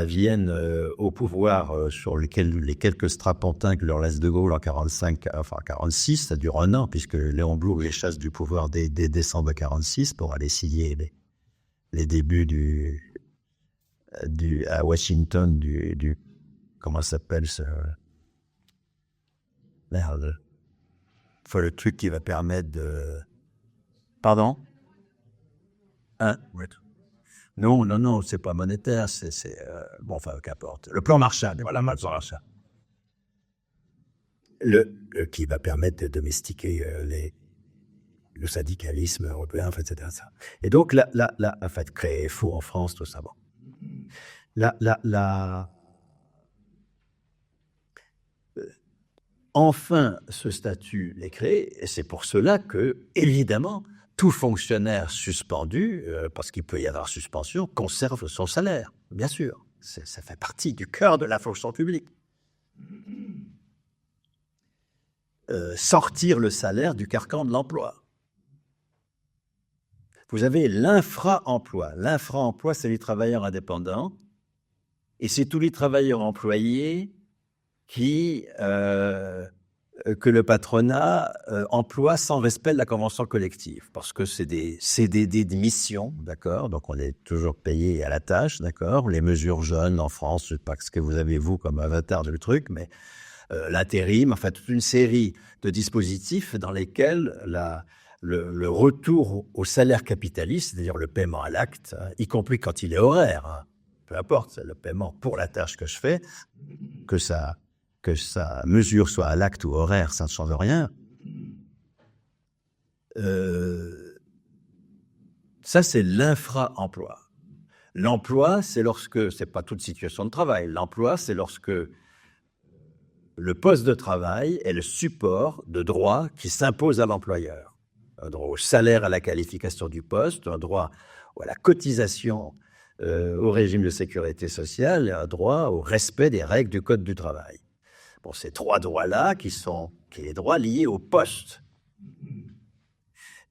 viennent au pouvoir sur les quelques strapontins que leur laisse De Gaulle en 46, ça dure un an, puisque Léon Blum les chasse du pouvoir dès décembre 46 pour aller signer les débuts à Washington comment ça s'appelle ce... Merde. Faut le truc qui va permettre de... Pardon? Hein? Non, c'est pas monétaire, bon, enfin, qu'importe. Le plan Marshall, voilà, le plan Marshall. Qui va permettre de domestiquer le syndicalisme européen, etc. Et donc, en fait, créer FO en France, tout ça, bon. Enfin, ce statut est créé, et c'est pour cela que, évidemment, tout fonctionnaire suspendu, parce qu'il peut y avoir suspension, conserve son salaire, bien sûr. Ça fait partie du cœur de la fonction publique. Sortir le salaire du carcan de l'emploi. Vous avez l'infra-emploi. L'infra-emploi, c'est les travailleurs indépendants, et c'est tous les travailleurs employés qui que le patronat emploie sans respect de la convention collective, parce que c'est des CDD de mission, d'accord? Donc on est toujours payé à la tâche, d'accord? Les mesures jeunes en France, je ne sais pas ce que vous avez vous comme avatar du truc, mais l'intérim, enfin toute une série de dispositifs dans lesquels le retour au salaire capitaliste, c'est-à-dire le paiement à l'acte, hein, y compris quand il est horaire, hein, peu importe, c'est le paiement pour la tâche que je fais, que sa mesure soit à l'acte ou horaire, ça ne change rien. Ça, c'est l'infra-emploi. L'emploi, c'est lorsque, c'est pas toute situation de travail, l'emploi, c'est lorsque le poste de travail est le support de droits qui s'imposent à l'employeur. Un droit au salaire, à la qualification du poste, un droit à la cotisation au régime de sécurité sociale et un droit au respect des règles du Code du travail. Bon, ces trois droits-là qui sont les droits liés au poste.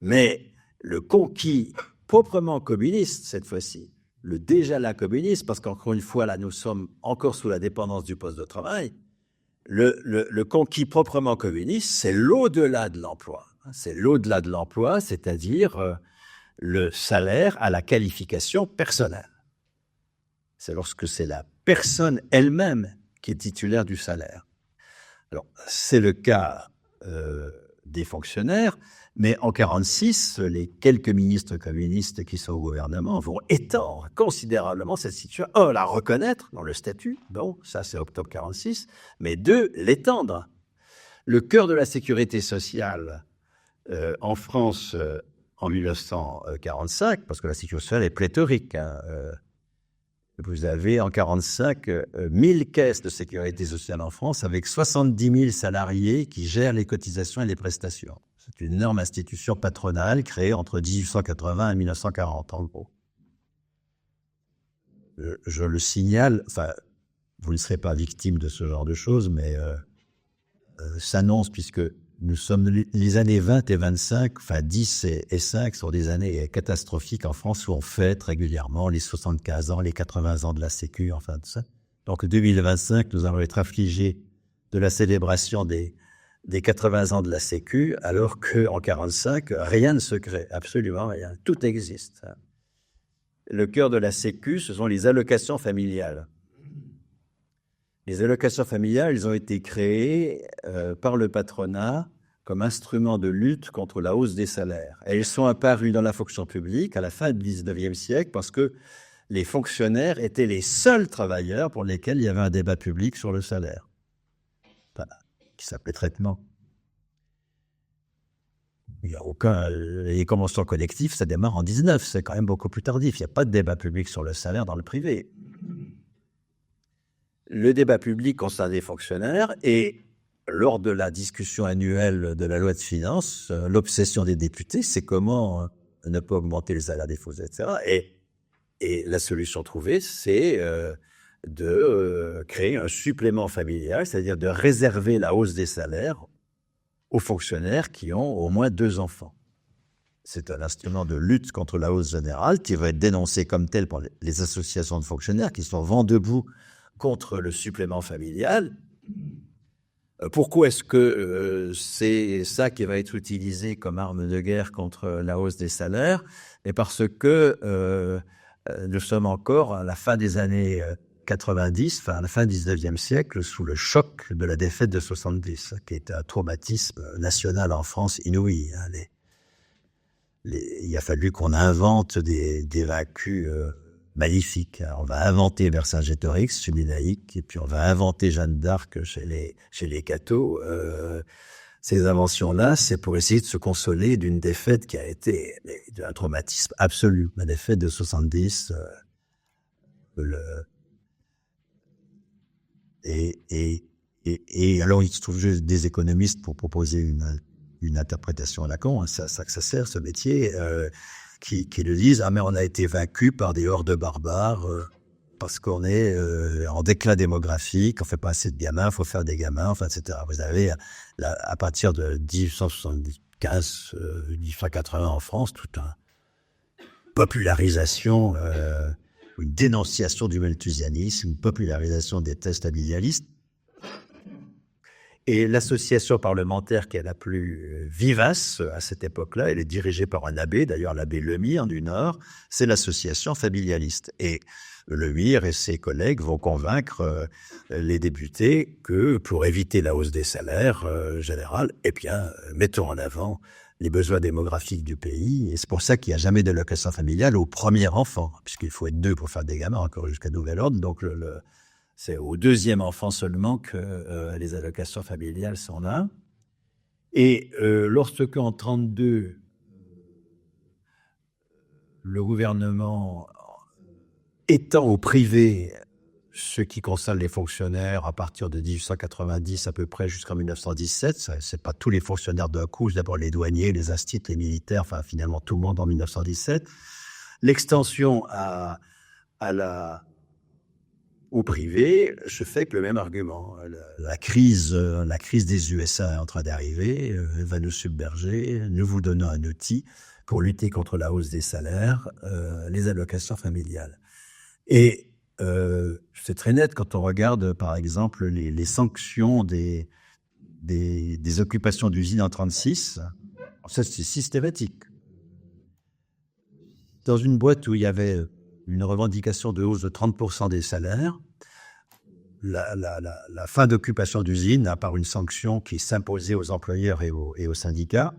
Mais le conquis proprement communiste, cette fois-ci, le déjà là communiste, parce qu'encore une fois, là, nous sommes encore sous la dépendance du poste de travail, le conquis proprement communiste, c'est l'au-delà de l'emploi. C'est l'au-delà de l'emploi, c'est-à-dire le salaire à la qualification personnelle. C'est lorsque c'est la personne elle-même qui est titulaire du salaire. Alors, c'est le cas des fonctionnaires, mais en 1946, les quelques ministres communistes qui sont au gouvernement vont étendre considérablement cette situation. Un, la reconnaître dans le statut, bon, ça c'est octobre 1946, mais deux, l'étendre. Le cœur de la sécurité sociale en France en 1945, parce que la sécurité sociale est pléthorique, hein, vous avez en 1945 1000 caisses de sécurité sociale en France avec 70 000 salariés qui gèrent les cotisations et les prestations. C'est une énorme institution patronale créée entre 1880 et 1940, en gros. Je le signale, enfin, vous ne serez pas victime de ce genre de choses, mais s'annonce, puisque nous sommes les années 20 et 25, enfin 10 et 5 sont des années catastrophiques en France où on fête régulièrement les 75 ans, les 80 ans de la Sécu, enfin tout ça. Donc 2025, nous allons être affligés de la célébration des 80 ans de la Sécu, alors qu'en 45, rien ne se crée, absolument rien. Tout existe. Le cœur de la Sécu, ce sont les allocations familiales. Les allocations familiales, elles ont été créées par le patronat comme instrument de lutte contre la hausse des salaires. Et elles sont apparues dans la fonction publique à la fin du XIXe siècle parce que les fonctionnaires étaient les seuls travailleurs pour lesquels il y avait un débat public sur le salaire, enfin, qui s'appelait traitement. Il n'y a aucun... Les conventions collectives, ça démarre en 19, c'est quand même beaucoup plus tardif. Il n'y a pas de débat public sur le salaire dans le privé. Le débat public concerne les fonctionnaires et lors de la discussion annuelle de la loi de finances, l'obsession des députés, c'est comment ne pas augmenter les salaires des faux, etc. Et la solution trouvée, c'est de créer un supplément familial, c'est-à-dire de réserver la hausse des salaires aux fonctionnaires qui ont au moins 2 enfants. C'est un instrument de lutte contre la hausse générale qui va être dénoncé comme tel par les associations de fonctionnaires qui sont vent debout contre le supplément familial. Pourquoi est-ce que c'est ça qui va être utilisé comme arme de guerre contre la hausse des salaires? Et parce que nous sommes encore à la fin des années 90, enfin à la fin du 19e siècle, sous le choc de la défaite de 70, qui est un traumatisme national en France inouï. Hein. Il a fallu qu'on invente des vaincus magnifiques. On va inventer Vercingétorix chez les laïcs, et puis on va inventer Jeanne d'Arc chez les cathos. Ces inventions-là, c'est pour essayer de se consoler d'une défaite qui a été un traumatisme absolu. La défaite de 70, et alors il se trouve juste des économistes pour proposer une interprétation à la con, hein, ça que ça sert ce métier, qui le disent, ah mais on a été vaincu par des hordes barbares parce qu'on est en déclin démographique, on fait pas assez de gamins, faut faire des gamins, enfin etc. Vous avez à partir de 1875, 1880 en France, toute une popularisation, une dénonciation du malthusianisme, une popularisation des tests familialistes. Et l'association parlementaire qui est la plus vivace à cette époque-là, elle est dirigée par un abbé, d'ailleurs l'abbé Lemire du Nord, c'est l'association familialiste. Et Lemire et ses collègues vont convaincre les députés que pour éviter la hausse des salaires générales, eh bien, mettons en avant les besoins démographiques du pays. Et c'est pour ça qu'il n'y a jamais d'allocation familiale au premier enfant, puisqu'il faut être 2 pour faire des gamins, encore jusqu'à nouvel ordre. Donc, c'est au 2e enfant seulement que les allocations familiales sont là. Et lorsque, en 1932, le gouvernement étend au privé ce qui concerne les fonctionnaires à partir de 1890 à peu près jusqu'en 1917, c'est pas tous les fonctionnaires d'un coup, c'est d'abord les douaniers, les instituts, les militaires, enfin finalement tout le monde en 1917. L'extension au privé, je fais que le même argument. La crise des USA est en train d'arriver, va nous submerger, nous vous donnons un outil pour lutter contre la hausse des salaires, les allocations familiales. Et c'est très net quand on regarde, par exemple, les sanctions des occupations d'usines en 1936. Ça, c'est systématique. Dans une boîte où il y avait une revendication de hausse de 30% des salaires, la fin d'occupation d'usine, à part une sanction qui s'imposait aux employeurs et aux syndicats,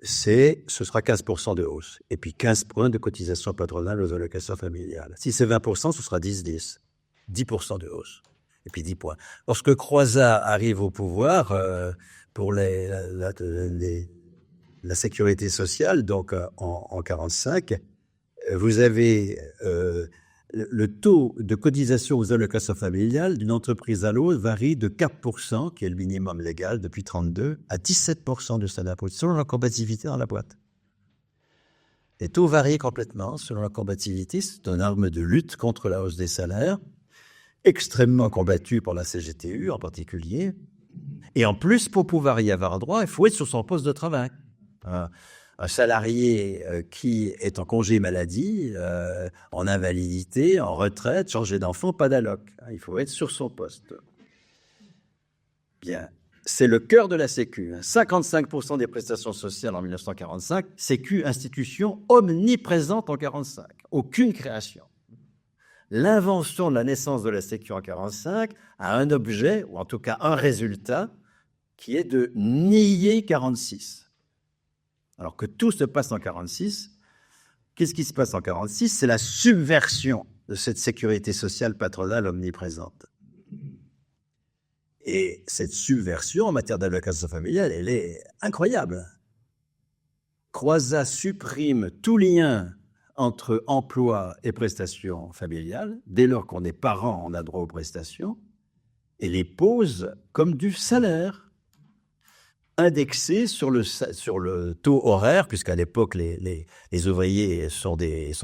ce sera 15% de hausse. Et puis 15 points de cotisation patronale aux allocations familiales. Si c'est 20%, ce sera 10-10. 10% de hausse. Et puis 10 points. Lorsque Croizat arrive au pouvoir, pour la sécurité sociale, donc en 1945, vous avez le taux de cotisation aux allocations familiales d'une entreprise à l'autre varie de 4%, qui est le minimum légal depuis 1932, à 17% de salaire brut, selon la combativité dans la boîte. Les taux varient complètement selon la combativité. C'est une arme de lutte contre la hausse des salaires, extrêmement combattue par la CGTU en particulier. Et en plus, pour pouvoir y avoir droit, il faut être sur son poste de travail. Un salarié qui est en congé maladie, en invalidité, en retraite, changer d'enfant, pas d'alloc. Il faut être sur son poste. Bien, c'est le cœur de la Sécu. 55% des prestations sociales en 1945, Sécu, institution omniprésente en 1945. Aucune création. L'invention de la naissance de la Sécu en 1945 a un objet, ou en tout cas un résultat, qui est de nier 1946. Alors que tout se passe en 1946, qu'est-ce qui se passe en 1946? C'est la subversion de cette sécurité sociale patronale omniprésente. Et cette subversion en matière d'allocation familiale, elle est incroyable. Croizat supprime tout lien entre emploi et prestations familiales. Dès lors qu'on est parent, on a droit aux prestations, et les pose comme du salaire, indexé sur le taux horaire, puisqu'à l'époque, les ouvriers sont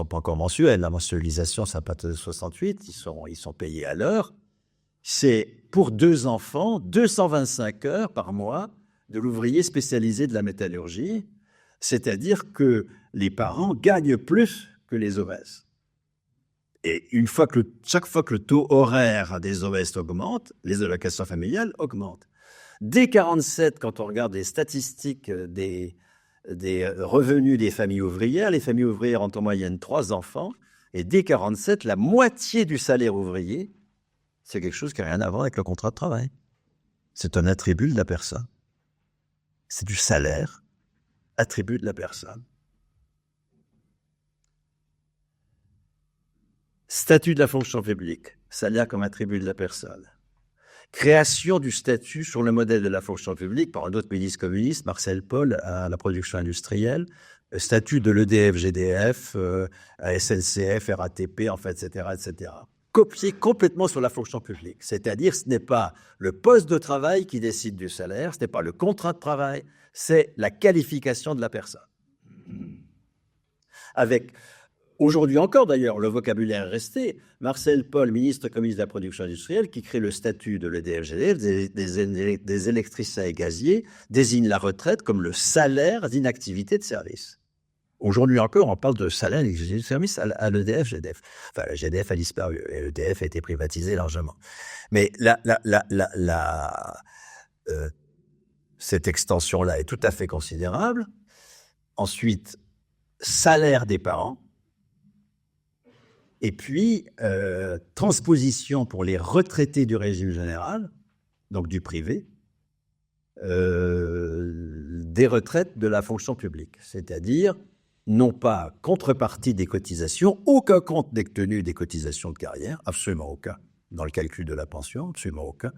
pas encore mensuels. La mensualisation, ça date de 68, ils sont payés à l'heure. C'est pour 2 enfants, 225 heures par mois de l'ouvrier spécialisé de la métallurgie, c'est-à-dire que les parents gagnent plus que les OS. Et chaque fois que le taux horaire des OS augmente, les allocations familiales augmentent. Dès 1947, quand on regarde les statistiques des revenus des familles ouvrières, les familles ouvrières ont en moyenne 3 enfants, et dès 1947, la moitié du salaire ouvrier, c'est quelque chose qui n'a rien à voir avec le contrat de travail. C'est un attribut de la personne. C'est du salaire, attribut de la personne. Statut de la fonction publique, salaire comme attribut de la personne. Création du statut sur le modèle de la fonction publique par un autre ministre communiste, Marcel Paul, à la production industrielle, statut de l'EDF, GDF, à SNCF, RATP, en fait, etc., etc. Copié complètement sur la fonction publique. C'est-à-dire, ce n'est pas le poste de travail qui décide du salaire, ce n'est pas le contrat de travail, c'est la qualification de la personne. Avec... Aujourd'hui encore, d'ailleurs, le vocabulaire est resté. Marcel Paul, ministre communiste de la production industrielle, qui crée le statut de l'EDF-GDF, des électriciens et gaziers, désigne la retraite comme le salaire d'inactivité de service. Aujourd'hui encore, on parle de salaire et de service à l'EDF, GDF. Enfin, la GDF a disparu et l'EDF a été privatisé largement. Mais cette extension-là est tout à fait considérable. Ensuite, salaire des parents. Et puis, transposition pour les retraités du régime général, donc du privé, des retraites de la fonction publique. C'est-à-dire, non pas contrepartie des cotisations, aucun compte n'est tenu des cotisations de carrière, absolument aucun, dans le calcul de la pension, absolument aucun.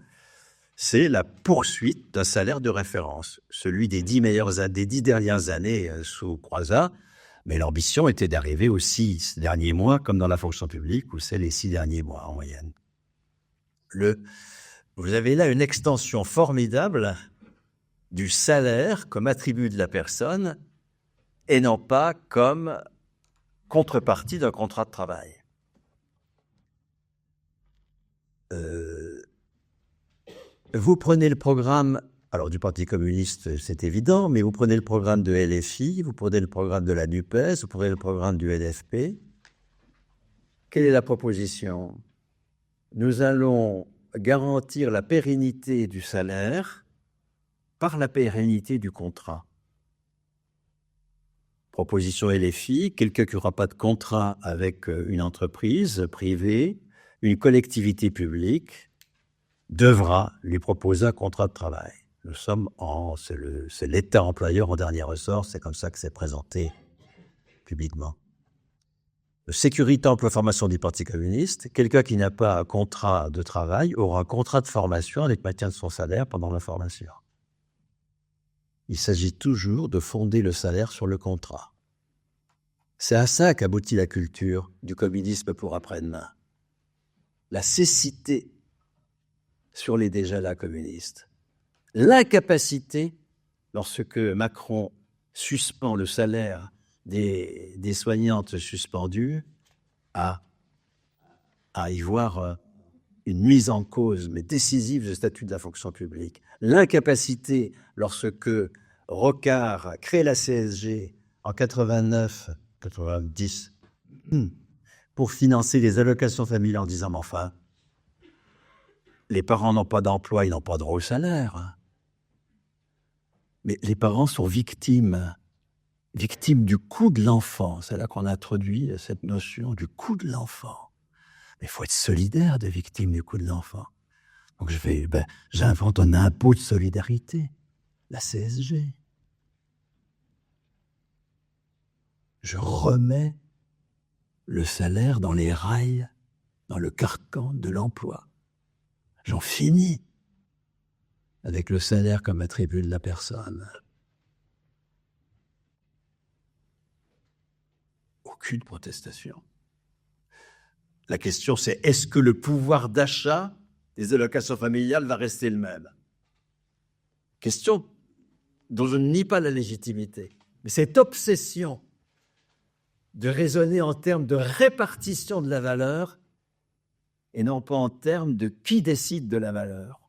C'est la poursuite d'un salaire de référence, celui des 10 dernières années sous Croizat, mais l'ambition était d'arriver aux 6 derniers mois, comme dans la fonction publique, où c'est les 6 derniers mois en moyenne. Vous avez là une extension formidable du salaire comme attribut de la personne et non pas comme contrepartie d'un contrat de travail. Vous prenez le programme, alors du Parti communiste, c'est évident, mais vous prenez le programme de LFI, vous prenez le programme de la NUPES, vous prenez le programme du LFP. Quelle est la proposition? Nous allons garantir la pérennité du salaire par la pérennité du contrat. Proposition LFI, quelqu'un qui n'aura pas de contrat avec une entreprise privée, une collectivité publique, devra lui proposer un contrat de travail. Nous sommes c'est l'État employeur en dernier ressort, c'est comme ça que c'est présenté publiquement. Sécurité, emploi, formation du Parti communiste, quelqu'un qui n'a pas un contrat de travail aura un contrat de formation avec maintien de son salaire pendant la formation. Il s'agit toujours de fonder le salaire sur le contrat. C'est à ça qu'aboutit la culture du communisme pour après-demain. La cécité sur les déjà-là communistes. L'incapacité, lorsque Macron suspend le salaire des soignantes suspendues, à y voir une mise en cause, mais décisive, du statut de la fonction publique. L'incapacité, lorsque Rocard crée la CSG en 89-90 pour financer les allocations familiales en disant « mais enfin, les parents n'ont pas d'emploi, ils n'ont pas droit au salaire. » Mais les parents sont victimes du coût de l'enfant. C'est là qu'on a introduit cette notion du coût de l'enfant. Mais il faut être solidaire des victimes du coût de l'enfant. Donc j'invente un impôt de solidarité, la CSG. Je remets le salaire dans les rails, dans le carcan de l'emploi. J'en finis avec le salaire comme attribut de la personne. Aucune protestation. La question, c'est est-ce que le pouvoir d'achat des allocations familiales va rester le même? Question dont je ne nie pas la légitimité. Mais cette obsession de raisonner en termes de répartition de la valeur et non pas en termes de qui décide de la valeur.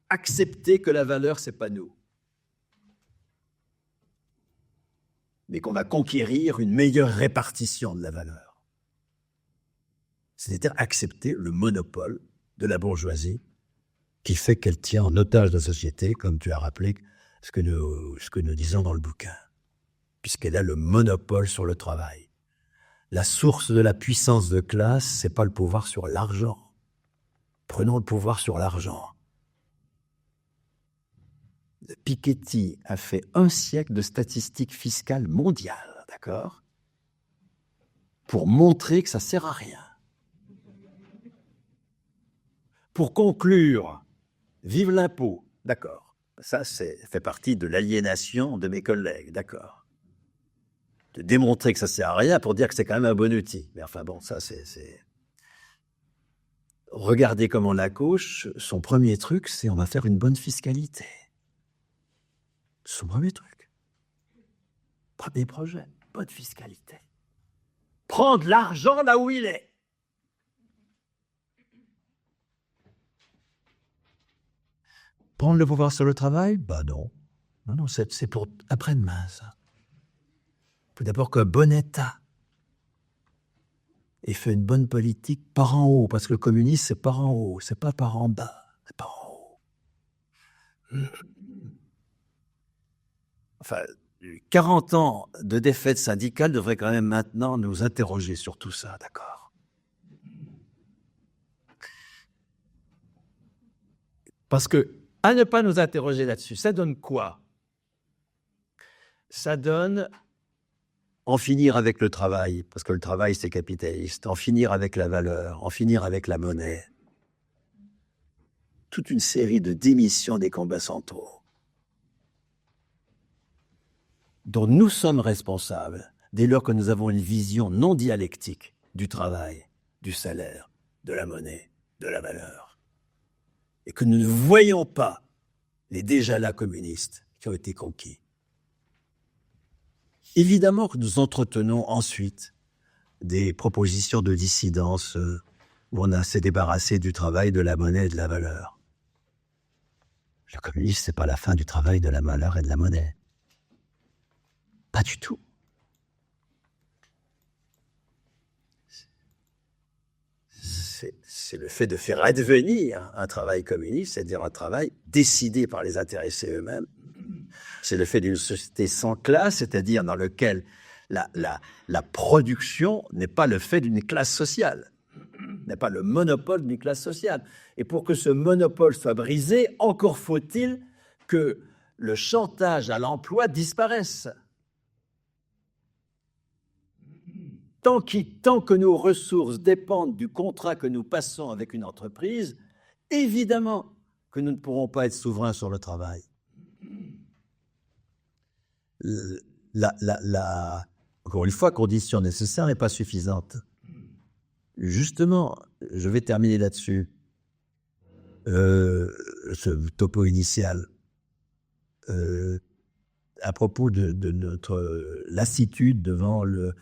Accepter que la valeur, c'est pas nous, mais qu'on va conquérir une meilleure répartition de la valeur. C'est-à-dire accepter le monopole de la bourgeoisie qui fait qu'elle tient en otage la société, comme tu as rappelé ce que nous disons dans le bouquin, puisqu'elle a le monopole sur le travail. La source de la puissance de classe, c'est pas le pouvoir sur l'argent. Prenons le pouvoir sur l'argent. Piketty a fait 1 siècle de statistiques fiscales mondiales, d'accord, pour montrer que ça sert à rien. Pour conclure, vive l'impôt, d'accord. Ça fait partie de l'aliénation de mes collègues, d'accord. De démontrer que ça sert à rien pour dire que c'est quand même un bon outil. Mais enfin bon, ça c'est... Regardez comment la gauche, son premier truc, c'est on va faire une bonne fiscalité. Son premier truc. Premier projet, bonne fiscalité. Prendre l'argent là où il est. Prendre le pouvoir sur le travail? Bah non. Non, c'est pour après-demain, ça. faut d'abord qu'un bon État ait fait une bonne politique par en haut, parce que le communisme, c'est par en haut, c'est pas par en bas, c'est par en haut. Enfin, 40 ans de défaite syndicale devraient quand même maintenant nous interroger sur tout ça, d'accord? Parce que, à ne pas nous interroger là-dessus, ça donne quoi? Ça donne en finir avec le travail, parce que le travail, c'est capitaliste, en finir avec la valeur, en finir avec la monnaie. Toute une série de démissions des combats centraux dont nous sommes responsables dès lors que nous avons une vision non dialectique du travail, du salaire, de la monnaie, de la valeur. Et que nous ne voyons pas les déjà là communistes qui ont été conquis. Évidemment que nous entretenons ensuite des propositions de dissidence où on s'est débarrassé du travail, de la monnaie et de la valeur. Le communisme, c'est pas la fin du travail, de la valeur et de la monnaie. Pas du tout. C'est le fait de faire advenir un travail communiste, c'est-à-dire un travail décidé par les intéressés eux-mêmes. C'est le fait d'une société sans classe, c'est-à-dire dans lequel la production n'est pas le fait d'une classe sociale, n'est pas le monopole d'une classe sociale. Et pour que ce monopole soit brisé, encore faut-il que le chantage à l'emploi disparaisse. Tant que nos ressources dépendent du contrat que nous passons avec une entreprise, évidemment que nous ne pourrons pas être souverains sur le travail. Encore une fois, condition nécessaire n'est pas suffisante. Justement, je vais terminer là-dessus. Ce topo initial. À propos de notre lassitude devant le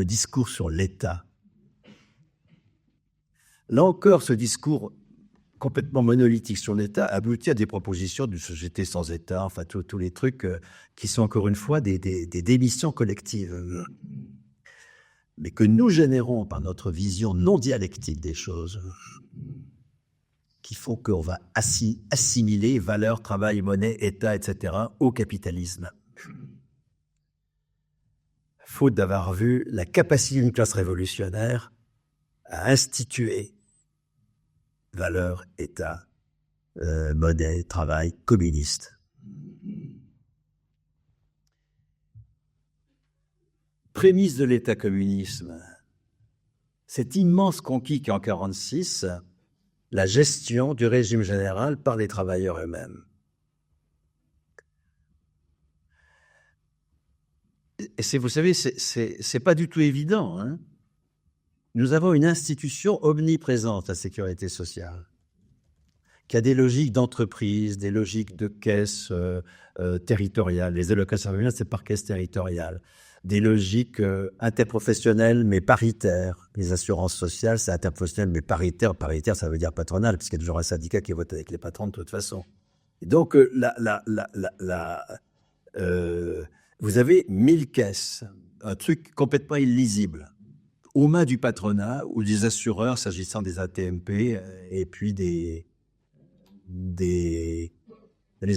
discours sur l'État. Là encore, ce discours complètement monolithique sur l'État aboutit à des propositions d'une société sans État, enfin tous les trucs qui sont encore une fois des démissions collectives, mais que nous générons par notre vision non dialectique des choses, qui font qu'on va assimiler valeur, travail, monnaie, État, etc. au capitalisme. Faute d'avoir vu la capacité d'une classe révolutionnaire à instituer valeur, État, monnaie, travail, communiste. Prémisse de l'État communisme, cet immense conquis qu'en 1946, la gestion du régime général par les travailleurs eux-mêmes. Et vous savez, c'est pas du tout évident, hein. Nous avons une institution omniprésente, la sécurité sociale, qui a des logiques d'entreprise, des logiques de caisse territoriales. Les allocations familiales, c'est par caisse territoriale. Des logiques interprofessionnelles, mais paritaires. Les assurances sociales, c'est interprofessionnel, mais paritaire. Paritaire, ça veut dire patronal, puisqu'il y a toujours un syndicat qui vote avec les patrons de toute façon. Et donc, vous avez 1000 caisses, un truc complètement illisible, aux mains du patronat ou des assureurs s'agissant des AT-MP et puis les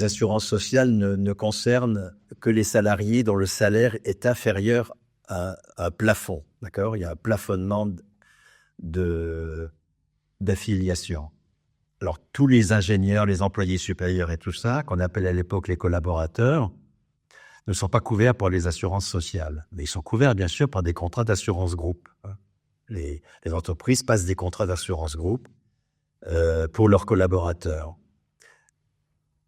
assurances sociales ne concernent que les salariés dont le salaire est inférieur à un plafond. D'accord ? Il y a un plafonnement d'affiliation. Alors, tous les ingénieurs, les employés supérieurs et tout ça, qu'on appelait à l'époque les collaborateurs, ne sont pas couverts par les assurances sociales. Mais ils sont couverts, bien sûr, par des contrats d'assurance groupe. Les entreprises passent des contrats d'assurance groupe pour leurs collaborateurs.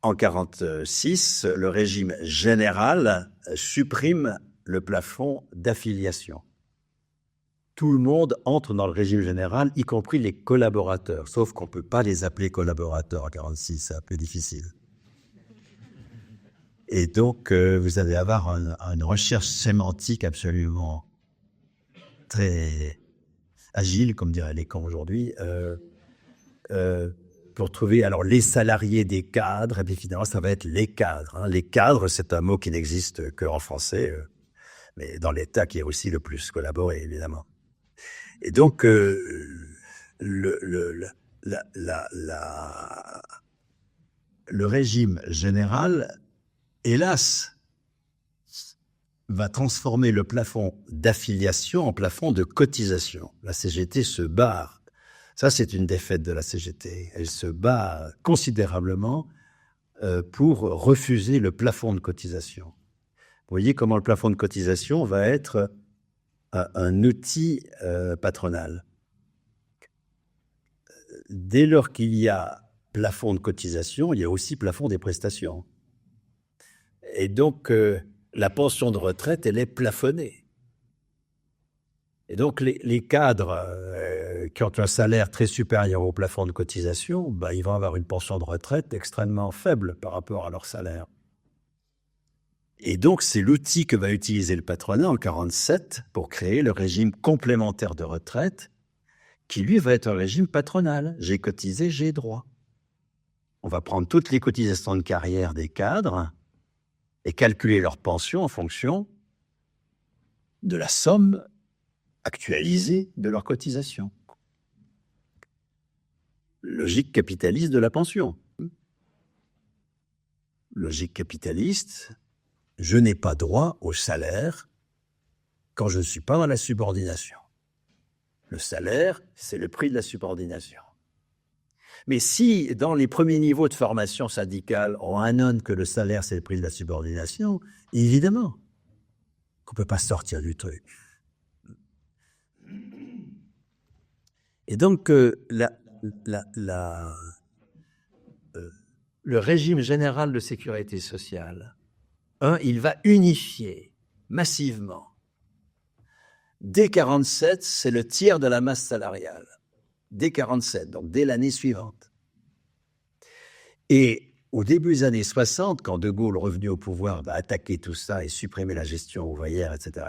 En 1946, le régime général supprime le plafond d'affiliation. Tout le monde entre dans le régime général, y compris les collaborateurs, sauf qu'on ne peut pas les appeler collaborateurs en 1946, c'est un peu difficile. Et donc, vous allez avoir une recherche sémantique absolument très agile, comme diraient les cons aujourd'hui, pour trouver alors les salariés des cadres, et puis finalement, ça va être les cadres. Hein. Les cadres, c'est un mot qui n'existe qu'en français, mais dans l'État qui a aussi le plus collaboré, évidemment. Et donc, le régime général, hélas, va transformer le plafond d'affiliation en plafond de cotisation. La CGT se barre. Ça, c'est une défaite de la CGT. Elle se bat considérablement pour refuser le plafond de cotisation. Vous voyez comment le plafond de cotisation va être un outil patronal. Dès lors qu'il y a plafond de cotisation, il y a aussi plafond des prestations. Et donc, la pension de retraite, elle est plafonnée. Et donc, les cadres qui ont un salaire très supérieur au plafond de cotisation, ils vont avoir une pension de retraite extrêmement faible par rapport à leur salaire. Et donc, c'est l'outil que va utiliser le patronat en 1947 pour créer le régime complémentaire de retraite, qui lui va être un régime patronal. J'ai cotisé, j'ai droit. On va prendre toutes les cotisations de carrière des cadres et calculer leur pension en fonction de la somme actualisée de leur cotisation. Logique capitaliste de la pension. Logique capitaliste, je n'ai pas droit au salaire quand je ne suis pas dans la subordination. Le salaire, c'est le prix de la subordination. Mais si, dans les premiers niveaux de formation syndicale, on annonce que le salaire, c'est le prix de la subordination, évidemment qu'on ne peut pas sortir du truc. Et donc, le régime général de sécurité sociale, il va unifier massivement. Dès 1947, c'est le tiers de la masse salariale. Dès 1947, donc dès l'année suivante. Et au début des années 60, quand De Gaulle, revenu au pouvoir, va attaquer tout ça et supprimer la gestion ouvrière, etc.,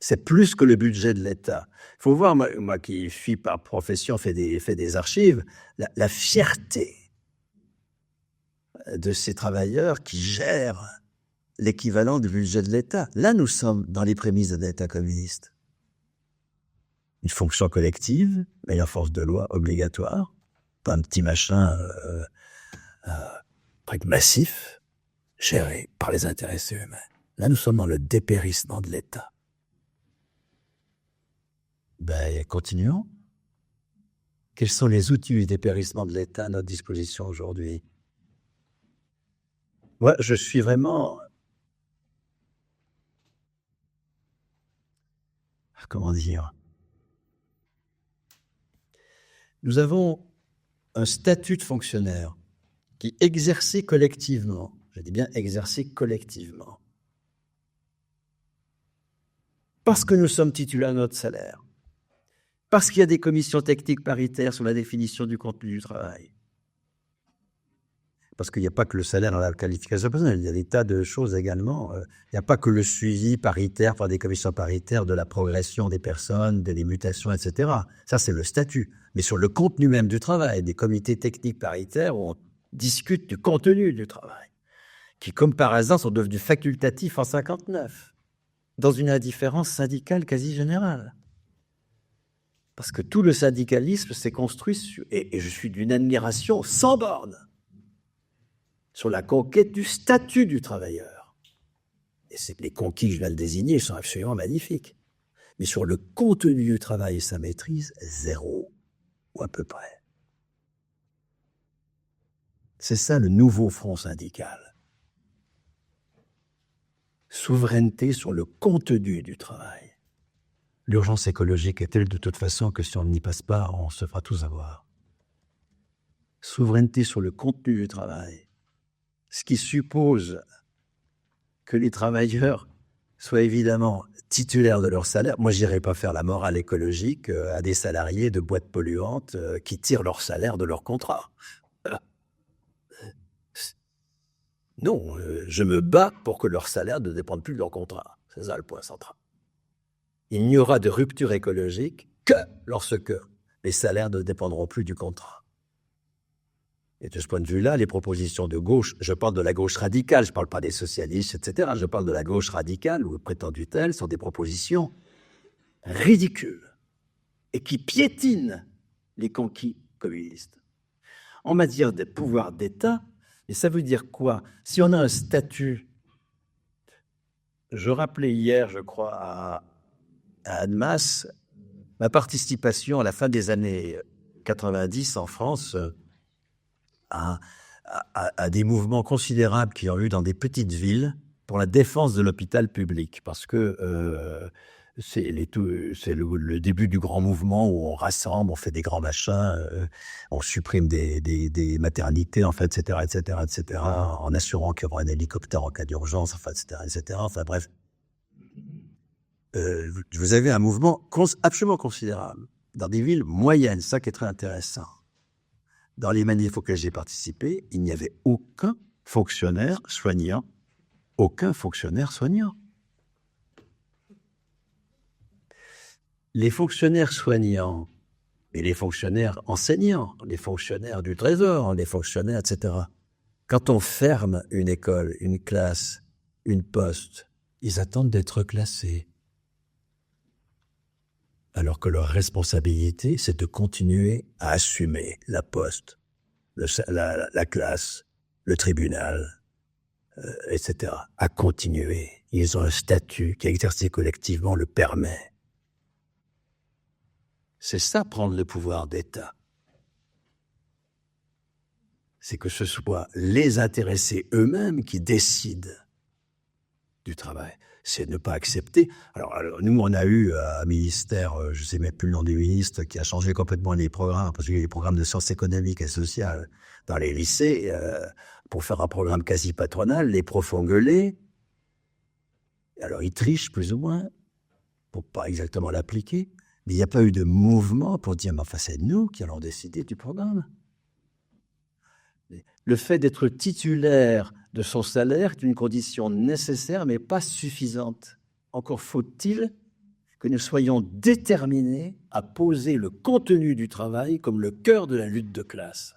c'est plus que le budget de l'État. Il faut voir, moi qui suis par profession, fait des archives, la fierté de ces travailleurs qui gèrent l'équivalent du budget de l'État. Là, nous sommes dans les prémices d'un État communiste. Une fonction collective, mais en force de loi obligatoire, pas un petit machin truc massif, géré par les intéressés humains. Là, nous sommes dans le dépérissement de l'État. Continuons. Quels sont les outils du dépérissement de l'État à notre disposition aujourd'hui? Moi, je suis vraiment... Comment dire? Nous avons un statut de fonctionnaire qui exerçait collectivement, je dis bien exerçait collectivement, parce que nous sommes titulaires de notre salaire, parce qu'il y a des commissions techniques paritaires sur la définition du contenu du travail, parce qu'il n'y a pas que le salaire dans la qualification personnelle, il y a des tas de choses également. Il n'y a pas que le suivi paritaire par des commissions paritaires de la progression des personnes, des mutations, etc. Ça, c'est le statut. Mais sur le contenu même du travail, des comités techniques paritaires où on discute du contenu du travail, qui, comme par hasard, sont devenus facultatifs en 1959, dans une indifférence syndicale quasi générale. Parce que tout le syndicalisme s'est construit, et je suis d'une admiration sans borne, sur la conquête du statut du travailleur. Et c'est les conquis que je viens de désigner sont absolument magnifiques. Mais sur le contenu du travail et sa maîtrise, zéro, ou à peu près. C'est ça le nouveau front syndical. Souveraineté sur le contenu du travail. L'urgence écologique est telle de toute façon que si on n'y passe pas, on se fera tous avoir. Souveraineté sur le contenu du travail. Ce qui suppose que les travailleurs soient évidemment titulaires de leur salaire. Moi, je n'irai pas faire la morale écologique à des salariés de boîtes polluantes qui tirent leur salaire de leur contrat. Non, je me bats pour que leur salaire ne dépende plus de leur contrat. C'est ça le point central. Il n'y aura de rupture écologique que lorsque les salaires ne dépendront plus du contrat. Et de ce point de vue-là, les propositions de gauche, je parle de la gauche radicale, je ne parle pas des socialistes, etc., je parle de la gauche radicale ou prétendue telle, sont des propositions ridicules et qui piétinent les conquis communistes. En matière de pouvoir d'État, et ça veut dire quoi? Si on a un statut, je rappelais hier, je crois, à Annemasse, ma participation à la fin des années 90 en France à des mouvements considérables qui ont eu dans des petites villes pour la défense de l'hôpital public, parce que c'est le début du grand mouvement où on rassemble, on fait des grands machins, on supprime des maternités, en fait, etc., en assurant qu'il y aura un hélicoptère en cas d'urgence, enfin, etc. Enfin, bref. Vous avez un mouvement absolument considérable dans des villes moyennes, ça qui est très intéressant. Dans les manifs auxquels j'ai participé, il n'y avait aucun fonctionnaire soignant. Aucun fonctionnaire soignant. Les fonctionnaires soignants et les fonctionnaires enseignants, les fonctionnaires du Trésor, les fonctionnaires, etc. Quand on ferme une école, une classe, une poste, ils attendent d'être classés. Alors que leur responsabilité, c'est de continuer à assumer la poste, la classe, le tribunal, etc. À continuer. Ils ont un statut qui, exercé collectivement, le permet. C'est ça, prendre le pouvoir d'État. C'est que ce soit les intéressés eux-mêmes qui décident du travail. C'est ne pas accepter. Alors, nous, on a eu un ministère, je ne sais même plus le nom du ministre, qui a changé complètement les programmes, parce qu'il y a les programmes de sciences économiques et sociales dans les lycées. Pour faire un programme quasi patronal, les profs ont gueulé. Alors, ils trichent plus ou moins, pour pas exactement l'appliquer. Mais il n'y a pas eu de mouvement pour dire, mais enfin, c'est nous qui allons décider du programme. Le fait d'être titulaire de son salaire est une condition nécessaire, mais pas suffisante. Encore faut-il que nous soyons déterminés à poser le contenu du travail comme le cœur de la lutte de classe.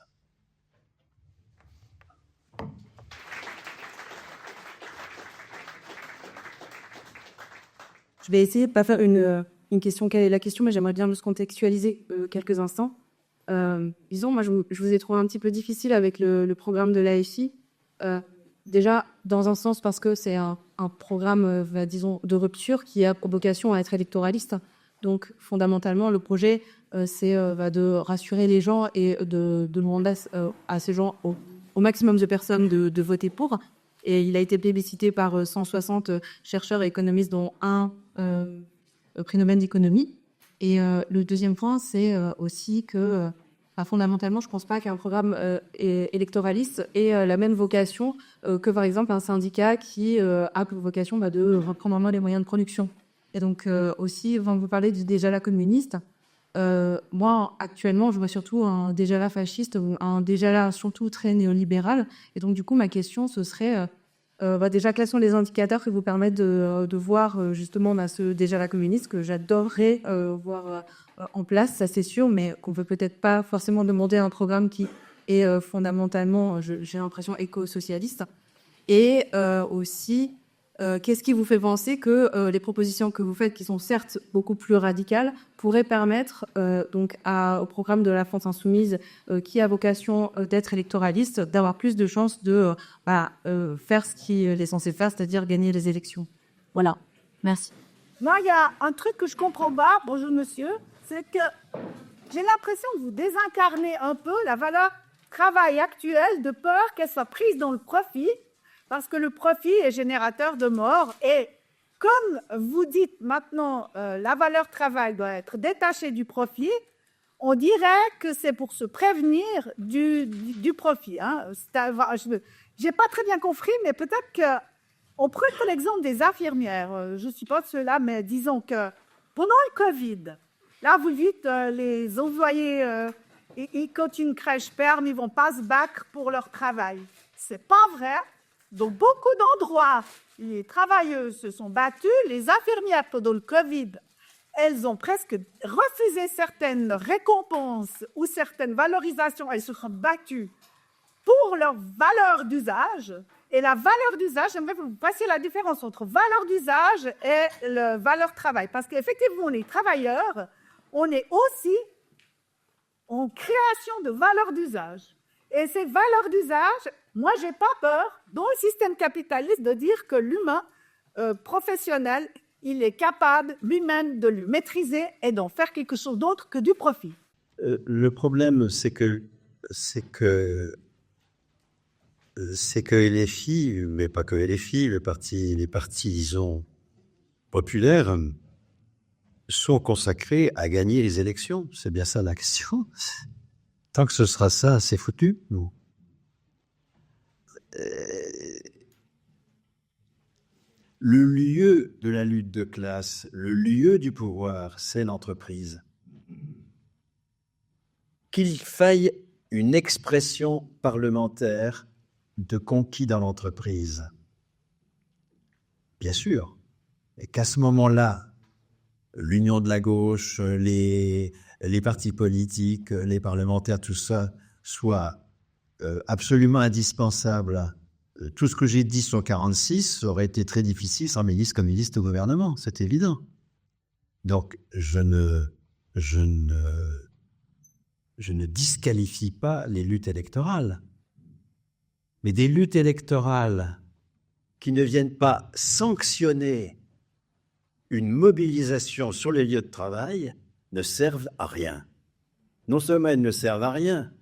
Je vais essayer de ne pas faire une question, quelle est la question, mais j'aimerais bien juste contextualiser quelques instants. Disons, moi, je vous ai trouvé un petit peu difficile avec le programme de l'AFI. Déjà, dans un sens, parce que c'est un programme, disons, de rupture qui a pour vocation à être électoraliste. Donc, fondamentalement, le projet, c'est de rassurer les gens et de demander à ces gens, au maximum de personnes, de voter pour. Et il a été plébiscité par 160 chercheurs et économistes, dont un prix Nobel d'économie. Et le deuxième point, c'est aussi que, fondamentalement, je ne pense pas qu'un programme électoraliste ait la même vocation que, par exemple, un syndicat qui a pour vocation de reprendre en main les moyens de production. Et donc, aussi, quand vous parlez du déjà-là communiste, moi, actuellement, je vois surtout un déjà-là fasciste, un déjà-là surtout très néolibéral. Et donc, du coup, ma question, ce serait... déjà, quels sont les indicateurs qui vous permettent de voir justement ce déjà-là communiste que j'adorerais voir en place, ça c'est sûr, mais qu'on ne peut peut-être pas forcément demander à un programme qui est fondamentalement, j'ai l'impression, éco-socialiste. Et aussi, qu'est-ce qui vous fait penser que les propositions que vous faites, qui sont certes beaucoup plus radicales, pourraient permettre donc au programme de la France Insoumise, qui a vocation d'être électoraliste, d'avoir plus de chances de faire ce qu'il est censé faire, c'est-à-dire gagner les élections. Voilà, merci. Moi, il y a un truc que je comprends pas, bonjour monsieur, c'est que j'ai l'impression que vous désincarnez un peu la valeur travail actuelle de peur qu'elle soit prise dans le profit, parce que le profit est générateur de mort. Et comme vous dites maintenant, la valeur travail doit être détachée du profit, on dirait que c'est pour se prévenir du profit. Hein. Je n'ai pas très bien compris, mais peut-être qu'on prend l'exemple des infirmières. Je ne suis pas de ceux-là, mais disons que pendant le Covid, là, vous dites, les employés, quand une crèche ferme, ils ne vont pas se battre pour leur travail. Ce n'est pas vrai. Dans beaucoup d'endroits, les travailleuses se sont battues. Les infirmières, pendant le Covid, elles ont presque refusé certaines récompenses ou certaines valorisations. Elles se sont battues pour leur valeur d'usage. Et la valeur d'usage, j'aimerais que vous fassiez la différence entre valeur d'usage et la valeur travail. Parce qu'effectivement, on est travailleurs, on est aussi en création de valeur d'usage. Et ces valeurs d'usage, moi, je n'ai pas peur, dans le système capitaliste, de dire que l'humain professionnel, il est capable lui-même de le maîtriser et d'en faire quelque chose d'autre que du profit. Le problème, c'est que LFI, mais pas que LFI, les partis, disons, populaires, sont consacrés à gagner les élections. C'est bien ça la question. Tant que ce sera ça, c'est foutu, nous. Le lieu de la lutte de classe, le lieu du pouvoir, c'est l'entreprise. Qu'il faille une expression parlementaire de conquis dans l'entreprise. Bien sûr. Et qu'à ce moment-là, l'union de la gauche, les partis politiques, les parlementaires, tout ça, soit absolument indispensable. Tout ce que j'ai dit sur 46 aurait été très difficile sans milice communiste au gouvernement, c'est évident. Donc, je ne disqualifie pas les luttes électorales. Mais des luttes électorales qui ne viennent pas sanctionner une mobilisation sur les lieux de travail ne servent à rien. Non seulement elles ne servent à rien,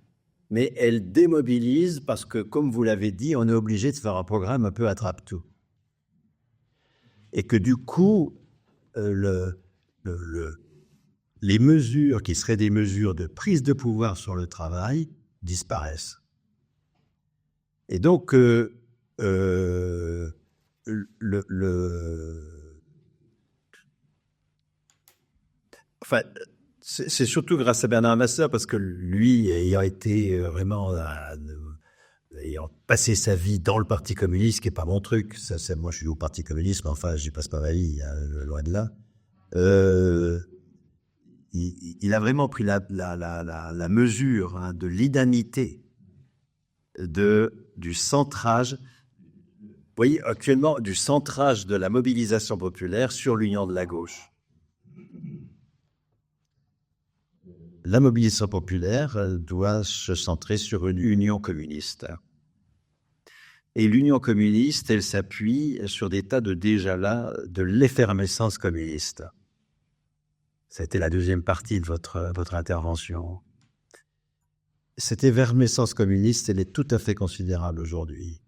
mais elles démobilisent parce que, comme vous l'avez dit, on est obligé de faire un programme un peu attrape-tout. Et que du coup, les mesures qui seraient des mesures de prise de pouvoir sur le travail disparaissent. Et donc, enfin, c'est surtout grâce à Bernard Vasseur, parce que lui, ayant été vraiment, ayant passé sa vie dans le Parti communiste, ce qui n'est pas mon truc, moi je suis au Parti communiste, mais enfin, j'y passe pas ma vie, hein, loin de là. Il a vraiment pris la mesure, hein, de l'inanité du centrage, vous voyez, actuellement, du centrage de la mobilisation populaire sur l'union de la gauche. La mobilisation populaire doit se centrer sur une union communiste. Et l'union communiste, elle s'appuie sur des tas de déjà là, de l'effervescence communiste. C'était la deuxième partie de votre intervention. Cette effervescence communiste, elle est tout à fait considérable aujourd'hui.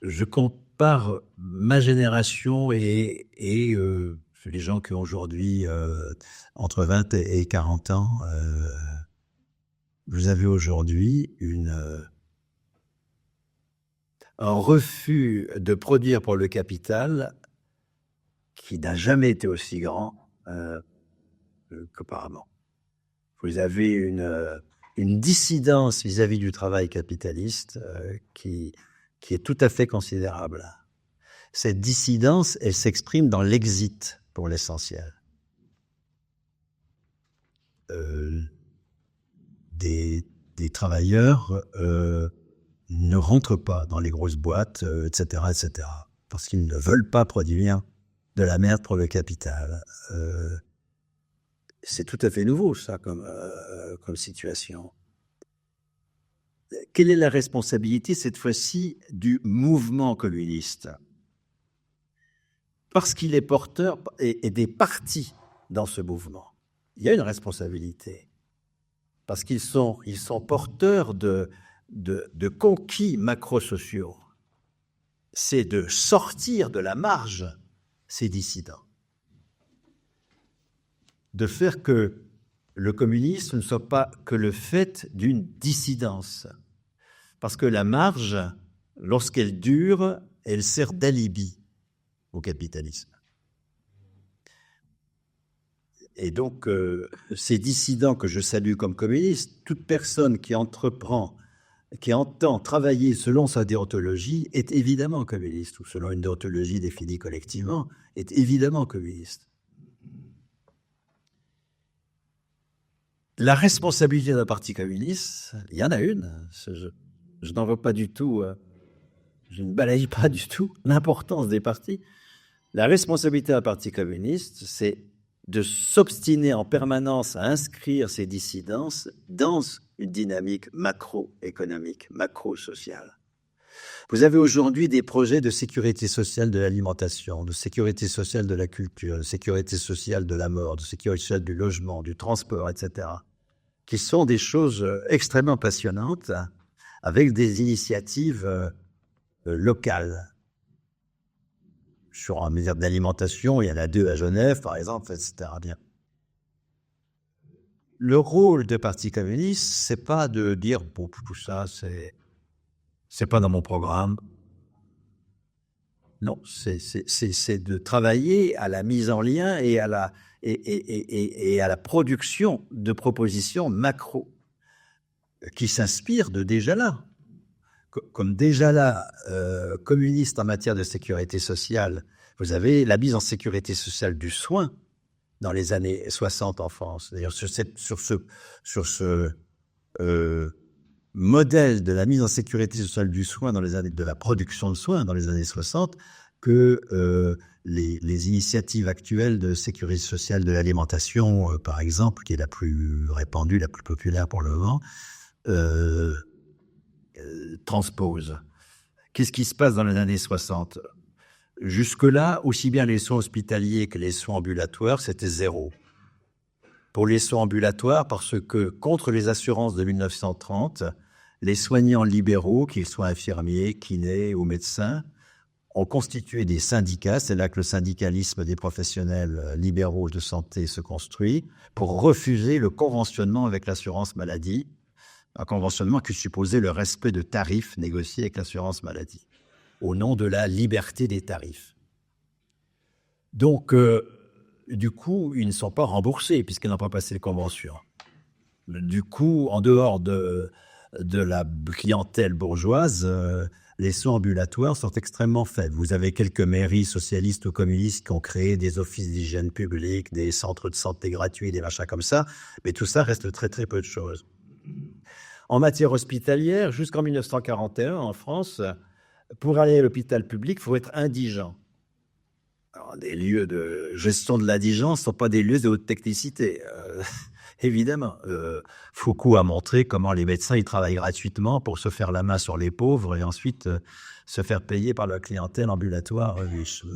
Je compare ma génération et les gens qui ont aujourd'hui entre 20 et 40 ans. Vous avez aujourd'hui un refus de produire pour le capital qui n'a jamais été aussi grand qu'auparavant. Vous avez une dissidence vis-à-vis du travail capitaliste qui est tout à fait considérable. Cette dissidence, elle s'exprime dans l'exit, pour l'essentiel. Des travailleurs ne rentrent pas dans les grosses boîtes, etc., parce qu'ils ne veulent pas produire de la merde pour le capital. C'est tout à fait nouveau, ça, comme situation. Quelle est la responsabilité, cette fois-ci, du mouvement communiste ? Parce qu'il est porteur et des partis dans ce mouvement. Il y a une responsabilité. Parce qu'ils sont porteurs de conquis macro-sociaux. C'est de sortir de la marge ces dissidents. De faire que le communisme ne soit pas que le fait d'une dissidence. Parce que la marge, lorsqu'elle dure, elle sert d'alibi au capitalisme. Et donc, ces dissidents que je salue comme communistes, toute personne qui entend travailler selon sa déontologie est évidemment communiste, ou selon une déontologie définie collectivement, est évidemment communiste. La responsabilité d'un parti communiste, il y en a une. Je n'en veux pas du tout, je ne balaye pas du tout l'importance des partis. La responsabilité d'un parti communiste, c'est de s'obstiner en permanence à inscrire ces dissidences dans une dynamique macroéconomique, macro-sociale. Vous avez aujourd'hui des projets de sécurité sociale de l'alimentation, de sécurité sociale de la culture, de sécurité sociale de la mort, de sécurité sociale du logement, du transport, etc., qui sont des choses extrêmement passionnantes, avec des initiatives locales. Sur un ministère de l'alimentation, il y en a 2 à Genève, par exemple, etc. Bien. Le rôle de parti communiste, c'est pas de dire bon, tout ça, c'est pas dans mon programme. Non, c'est de travailler à la mise en lien et à la production de propositions macro qui s'inspirent de Desjardins. Comme Desjardins communiste en matière de sécurité sociale, vous avez la mise en sécurité sociale du soin dans les années 60 en France. D'ailleurs, sur ce modèle de la mise en sécurité sociale du soin dans les années de la production de soins dans les années 60 que les initiatives actuelles de sécurité sociale de l'alimentation, par exemple, qui est la plus répandue, la plus populaire pour le moment, transpose. Qu'est-ce qui se passe dans les années 60 ? Jusque-là, aussi bien les soins hospitaliers que les soins ambulatoires, c'était 0. Pour les soins ambulatoires, parce que contre les assurances de 1930, les soignants libéraux, qu'ils soient infirmiers, kinés ou médecins, ont constitué des syndicats. C'est là que le syndicalisme des professionnels libéraux de santé se construit, pour refuser le conventionnement avec l'assurance maladie, un conventionnement qui supposait le respect de tarifs négociés avec l'assurance maladie, au nom de la liberté des tarifs. Donc, du coup, ils ne sont pas remboursés puisqu'ils n'ont pas passé les conventions. Du coup, en dehors de la clientèle bourgeoise, les soins ambulatoires sont extrêmement faibles. Vous avez quelques mairies socialistes ou communistes qui ont créé des offices d'hygiène publique, des centres de santé gratuits, des machins comme ça, mais tout ça reste très très peu de choses. En matière hospitalière, jusqu'en 1941, en France, pour aller à l'hôpital public, il faut être indigent. Alors, des lieux de gestion de l'indigence ne sont pas des lieux de haute technicité. Évidemment, Foucault a montré comment les médecins ils travaillent gratuitement pour se faire la main sur les pauvres et ensuite se faire payer par la clientèle ambulatoire riche.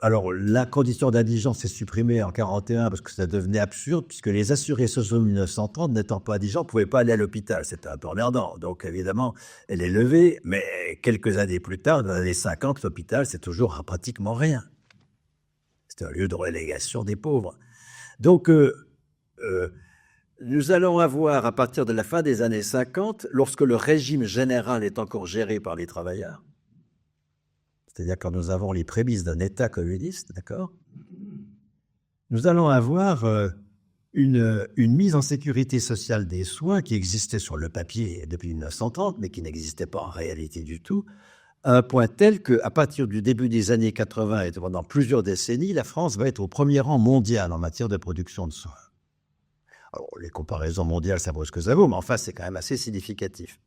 Alors, la condition d'indigence est supprimée en 1941 parce que ça devenait absurde, puisque les assurés sociaux de 1930, n'étant pas indigents, ne pouvaient pas aller à l'hôpital. C'était un peu emmerdant. Donc, évidemment, elle est levée, mais quelques années plus tard, dans les années 50, l'hôpital, c'est toujours pratiquement rien. C'est un lieu de relégation des pauvres. Donc, nous allons avoir, à partir de la fin des années 50, lorsque le régime général est encore géré par les travailleurs, c'est-à-dire quand nous avons les prémices d'un État communiste, d'accord ? Nous allons avoir une mise en sécurité sociale des soins qui existait sur le papier depuis 1930, mais qui n'existait pas en réalité du tout, à un point tel qu'à partir du début des années 80 et pendant plusieurs décennies, la France va être au premier rang mondial en matière de production de soins. Alors, les comparaisons mondiales, ça vaut ce que ça vaut, mais enfin, c'est quand même assez significatif.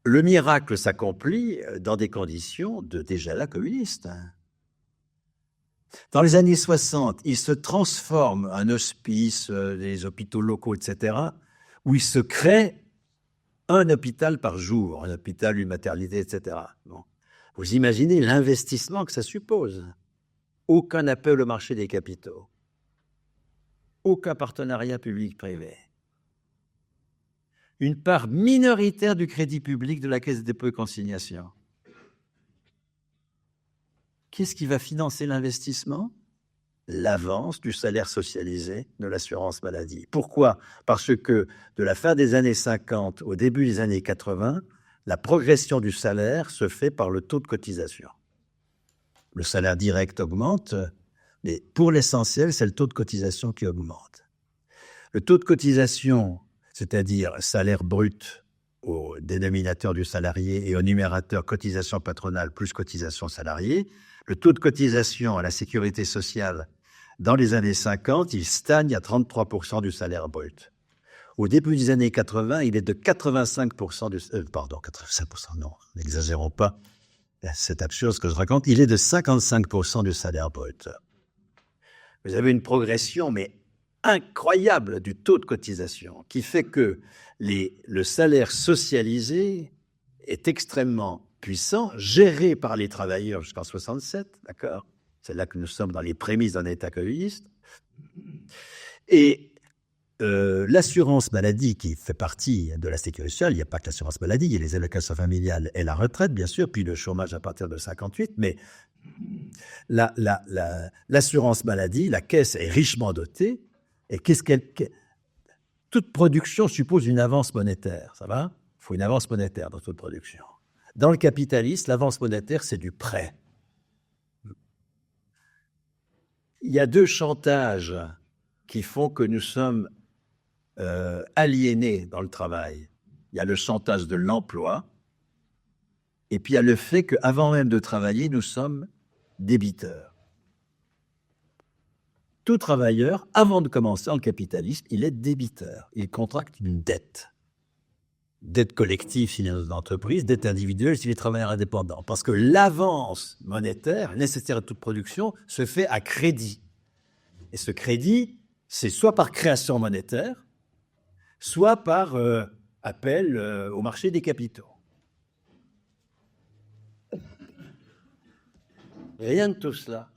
Le miracle s'accomplit dans des conditions de Desjardins communiste. Dans les années 60, il se transforme un hospice, des hôpitaux locaux, etc., où il se crée un hôpital par jour, un hôpital, une maternité, etc. Bon. Vous imaginez l'investissement que ça suppose. Aucun appel au marché des capitaux. Aucun partenariat public-privé. Une part minoritaire du crédit public de la Caisse des dépôts et consignations. Qu'est-ce qui va financer l'investissement ? L'avance du salaire socialisé de l'assurance maladie. Pourquoi ? Parce que de la fin des années 50 au début des années 80, la progression du salaire se fait par le taux de cotisation. Le salaire direct augmente, mais pour l'essentiel, c'est le taux de cotisation qui augmente. Le taux de cotisation, c'est-à-dire salaire brut au dénominateur du salarié et au numérateur cotisation patronale plus cotisation salariée, le taux de cotisation à la sécurité sociale dans les années 50, il stagne à 33% du salaire brut. Au début des années 80, il est de 85% du... 85%, non, n'exagérons pas. C'est absurde ce que je raconte. Il est de 55% du salaire brut. Vous avez une progression, mais incroyable du taux de cotisation, qui fait que le salaire socialisé est extrêmement puissant, géré par les travailleurs jusqu'en 67, d'accord ? C'est là que nous sommes dans les prémices d'un État communiste. Et l'assurance maladie, qui fait partie de la sécurité sociale, il n'y a pas que l'assurance maladie, il y a les allocations familiales et la retraite, bien sûr, puis le chômage à partir de 58, mais l'assurance maladie, la caisse est richement dotée, et toute production suppose une avance monétaire, ça va ? Il faut une avance monétaire dans toute production. Dans le capitalisme, l'avance monétaire, c'est du prêt. Il y a deux chantages qui font que nous sommes aliénés dans le travail. Il y a le chantage de l'emploi, et puis il y a le fait qu'avant même de travailler, nous sommes débiteurs. Tout travailleur, avant de commencer dans le capitalisme, il est débiteur. Il contracte une dette. Dette collective s'il est dans une entreprise, dette individuelle s'il est travailleur indépendant. Parce que l'avance monétaire nécessaire à toute production se fait à crédit. Et ce crédit, c'est soit par création monétaire, soit par appel au marché des capitaux. Rien de tout cela.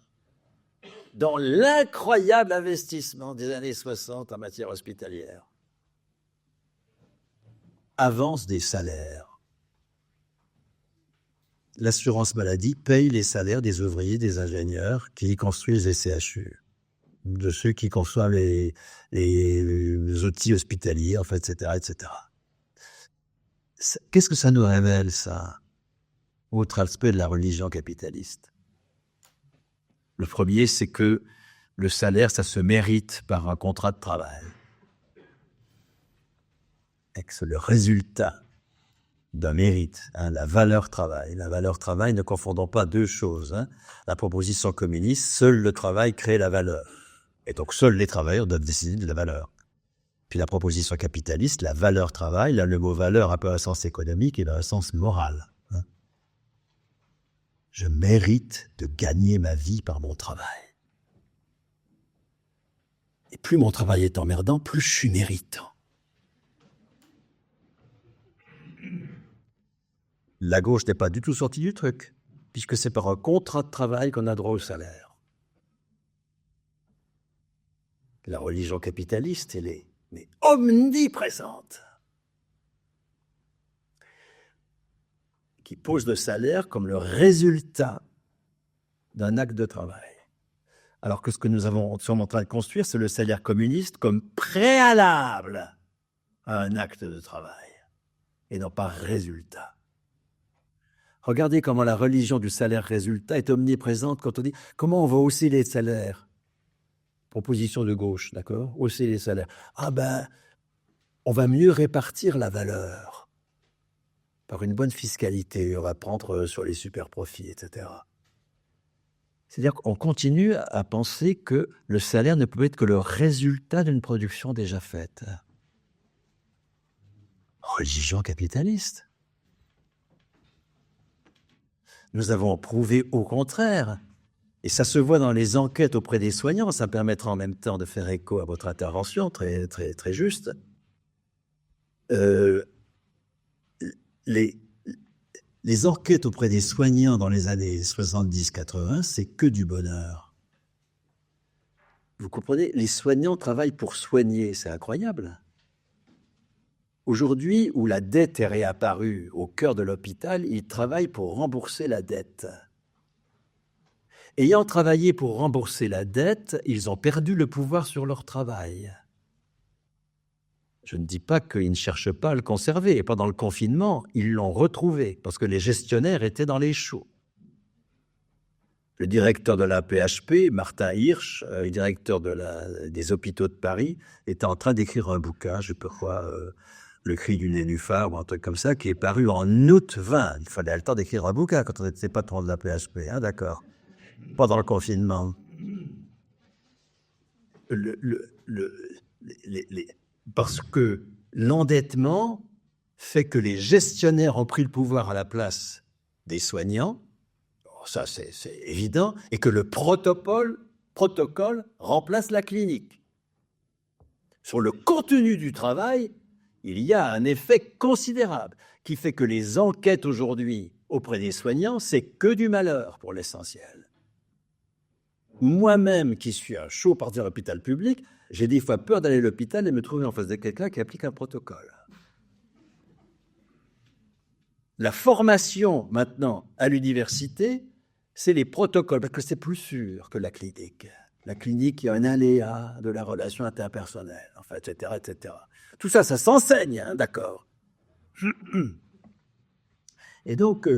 Dans l'incroyable investissement des années 60 en matière hospitalière, avance des salaires. L'assurance maladie paye les salaires des ouvriers, des ingénieurs qui construisent les CHU, de ceux qui conçoivent les outils hospitaliers, en fait, etc., etc. Qu'est-ce que ça nous révèle, ça, autre aspect de la religion capitaliste? Le premier, c'est que le salaire, ça se mérite par un contrat de travail. Et que c'est le résultat d'un mérite, la valeur travail. La valeur travail, ne confondons pas deux choses. La proposition communiste, seul le travail crée la valeur. Et donc, seuls les travailleurs doivent décider de la valeur. Puis la proposition capitaliste, la valeur travail, là, le mot valeur a pas un sens économique, il a un sens moral. Je mérite de gagner ma vie par mon travail. Et plus mon travail est emmerdant, plus je suis méritant. La gauche n'est pas du tout sortie du truc, puisque c'est par un contrat de travail qu'on a droit au salaire. La religion capitaliste, elle est omniprésente, qui pose le salaire comme le résultat d'un acte de travail. Alors que ce que nous sommes en train de construire, c'est le salaire communiste comme préalable à un acte de travail, et non pas résultat. Regardez comment la religion du salaire-résultat est omniprésente quand on dit « comment on va hausser les salaires ?» Proposition de gauche, d'accord ? Hausser les salaires. Ah ben, on va mieux répartir la valeur par une bonne fiscalité, on va prendre sur les super-profits, etc. C'est-à-dire qu'on continue à penser que le salaire ne peut être que le résultat d'une production déjà faite. Religion capitaliste. Nous avons prouvé au contraire, et ça se voit dans les enquêtes auprès des soignants, ça permettra en même temps de faire écho à votre intervention, très, très, très juste. Les enquêtes auprès des soignants dans les années 70-80, c'est que du bonheur. Vous comprenez, les soignants travaillent pour soigner, c'est incroyable. Aujourd'hui, où la dette est réapparue au cœur de l'hôpital, ils travaillent pour rembourser la dette. Ayant travaillé pour rembourser la dette, ils ont perdu le pouvoir sur leur travail. Je ne dis pas qu'ils ne cherchent pas à le conserver. Et pendant le confinement, ils l'ont retrouvé parce que les gestionnaires étaient dans les choux. Le directeur de la PHP, Martin Hirsch, directeur des hôpitaux de Paris, était en train d'écrire un bouquin, je sais pas quoi, Le cri du nénuphar ou un truc comme ça, qui est paru en août 20. Il fallait le temps d'écrire un bouquin quand on n'était pas trop de la PHP, hein, d'accord. Pendant le confinement. Parce que l'endettement fait que les gestionnaires ont pris le pouvoir à la place des soignants, ça c'est évident, et que le protocole remplace la clinique. Sur le contenu du travail, il y a un effet considérable qui fait que les enquêtes aujourd'hui auprès des soignants, c'est que du malheur pour l'essentiel. Moi-même, qui suis un chaud parti à l'hôpital public, j'ai des fois peur d'aller à l'hôpital et me trouver en face de quelqu'un qui applique un protocole. La formation, maintenant, à l'université, c'est les protocoles, parce que c'est plus sûr que la clinique. La clinique, il y a un aléa de la relation interpersonnelle, enfin, etc., etc. Tout ça, ça s'enseigne, hein, d'accord. Et donc,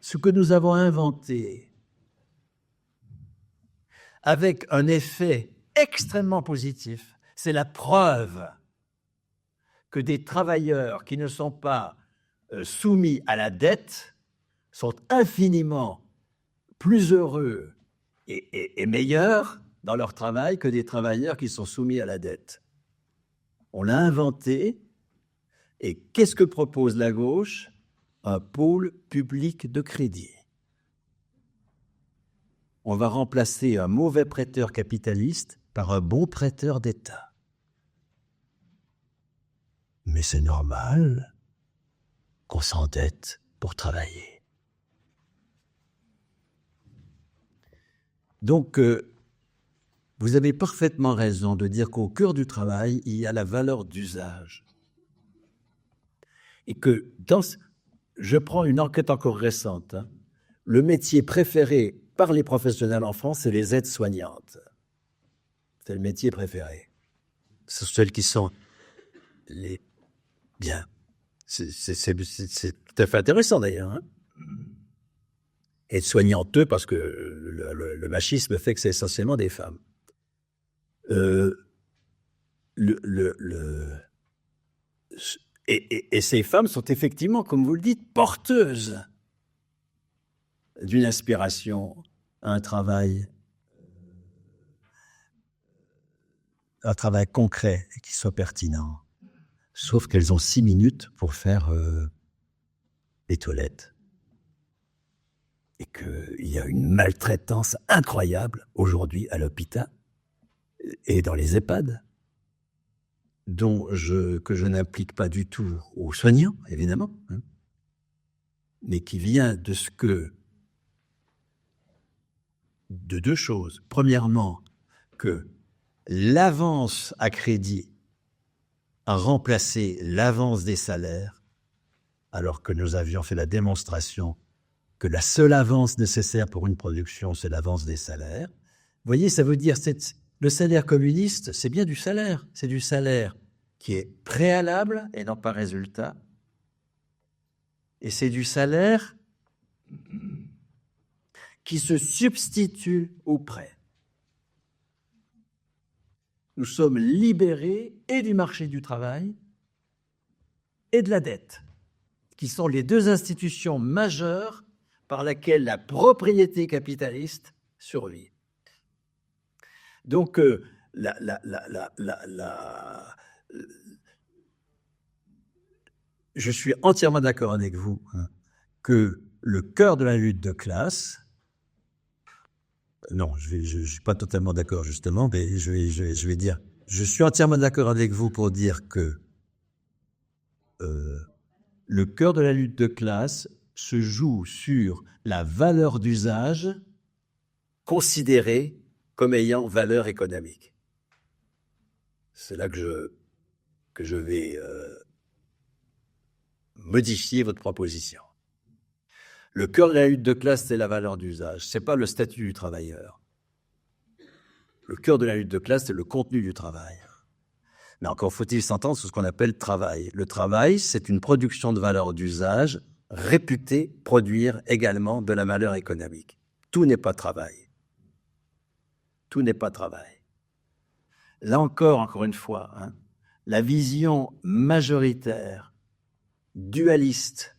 ce que nous avons inventé, avec un effet extrêmement positif, c'est la preuve que des travailleurs qui ne sont pas soumis à la dette sont infiniment plus heureux et meilleurs dans leur travail que des travailleurs qui sont soumis à la dette. On l'a inventé, et qu'est-ce que propose la gauche? Un pôle public de crédit. On va remplacer un mauvais prêteur capitaliste par un bon prêteur d'État. Mais c'est normal qu'on s'endette pour travailler. Donc, vous avez parfaitement raison de dire qu'au cœur du travail, il y a la valeur d'usage. Et que, je prends une enquête encore récente, hein, le métier préféré par les professionnels en France, c'est les aides-soignantes. C'est le métier préféré. Ce sont celles qui sont les... Bien. C'est tout à fait intéressant d'ailleurs. Hein. Aides-soignanteux, parce que le machisme fait que c'est essentiellement des femmes. Et ces femmes sont effectivement, comme vous le dites, porteuses d'une aspiration à un travail concret et qui soit pertinent. Sauf qu'elles ont 6 minutes pour faire les toilettes. Et qu'il y a une maltraitance incroyable aujourd'hui à l'hôpital et dans les EHPAD, que je n'applique pas du tout aux soignants, évidemment, hein, mais qui vient de deux choses. Premièrement, que l'avance à crédit a remplacé l'avance des salaires, alors que nous avions fait la démonstration que la seule avance nécessaire pour une production, c'est l'avance des salaires. Vous voyez, ça veut dire le salaire communiste, c'est bien du salaire. C'est du salaire qui est préalable et non pas résultat. Et c'est du salaire qui se substitue au prêt. Nous sommes libérés et du marché du travail et de la dette, qui sont les deux institutions majeures par lesquelles la propriété capitaliste survit. Donc, je suis entièrement d'accord avec vous, hein, que le cœur de la lutte de classe, non, je ne suis pas totalement d'accord justement, mais je vais dire, je suis entièrement d'accord avec vous pour dire que le cœur de la lutte de classe se joue sur la valeur d'usage considérée comme ayant valeur économique. C'est là que je vais modifier votre proposition. Le cœur de la lutte de classe, c'est la valeur d'usage. Ce n'est pas le statut du travailleur. Le cœur de la lutte de classe, c'est le contenu du travail. Mais encore faut-il s'entendre sur ce qu'on appelle travail. Le travail, c'est une production de valeur d'usage réputée produire également de la valeur économique. Tout n'est pas travail. Tout n'est pas travail. Là encore une fois, hein, la vision majoritaire, dualiste,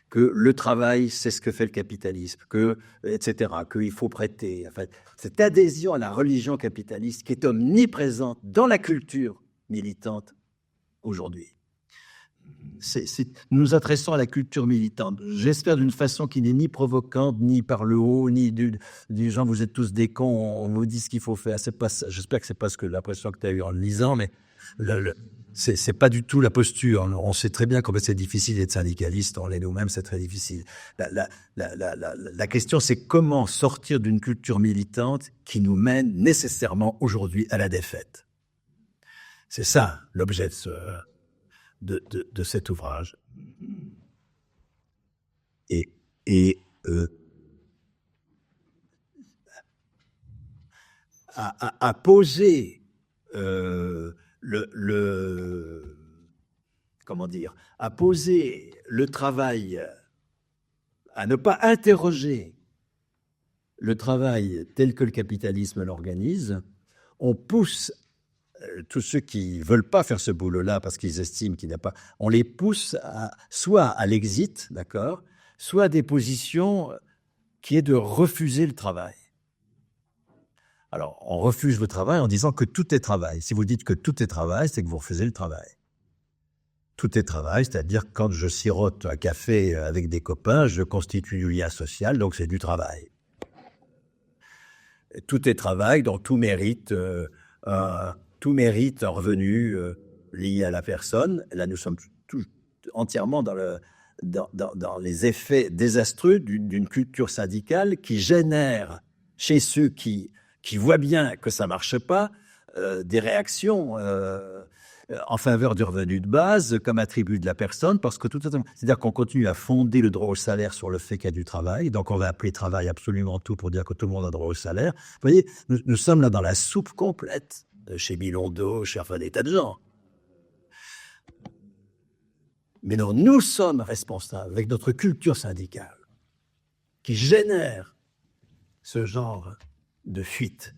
que le travail, c'est ce que fait le capitalisme, etc., qu'il faut prêter. Enfin, cette adhésion à la religion capitaliste qui est omniprésente dans la culture militante aujourd'hui. Nous nous adressons à la culture militante, j'espère d'une façon qui n'est ni provocante, ni par le haut, ni du genre vous êtes tous des cons, on vous dit ce qu'il faut faire. J'espère que c'est pas l'impression que tu as eu en le lisant, mais c'est pas du tout la posture. On sait très bien combien c'est difficile d'être syndicaliste, on l'est nous-mêmes, c'est très difficile. La question, c'est comment sortir d'une culture militante qui nous mène nécessairement aujourd'hui à la défaite. C'est ça l'objet de cet ouvrage. À poser à poser le travail, à ne pas interroger le travail tel que le capitalisme l'organise, on pousse tous ceux qui veulent pas faire ce boulot-là parce qu'ils estiment qu'il n'y a pas, on les pousse soit à l'exit, d'accord, soit à des positions qui est de refuser le travail. Alors, on refuse le travail en disant que tout est travail. Si vous dites que tout est travail, c'est que vous refusez le travail. Tout est travail, c'est-à-dire quand je sirote un café avec des copains, je constitue du lien social, donc c'est du travail. Tout est travail, donc tout mérite un revenu lié à la personne. Là, nous sommes entièrement dans les effets désastreux d'une culture syndicale qui génère chez ceux qui voient bien que ça marche pas des réactions en faveur du revenu de base comme attribut de la personne, parce que c'est-à-dire qu'on continue à fonder le droit au salaire sur le fait qu'il y a du travail, donc on va appeler travail absolument tout pour dire que tout le monde a droit au salaire. Vous voyez, nous sommes là dans la soupe complète, chez Bilondo, chez des tas de gens. Mais non, nous sommes responsables, avec notre culture syndicale, qui génère ce genre de fuite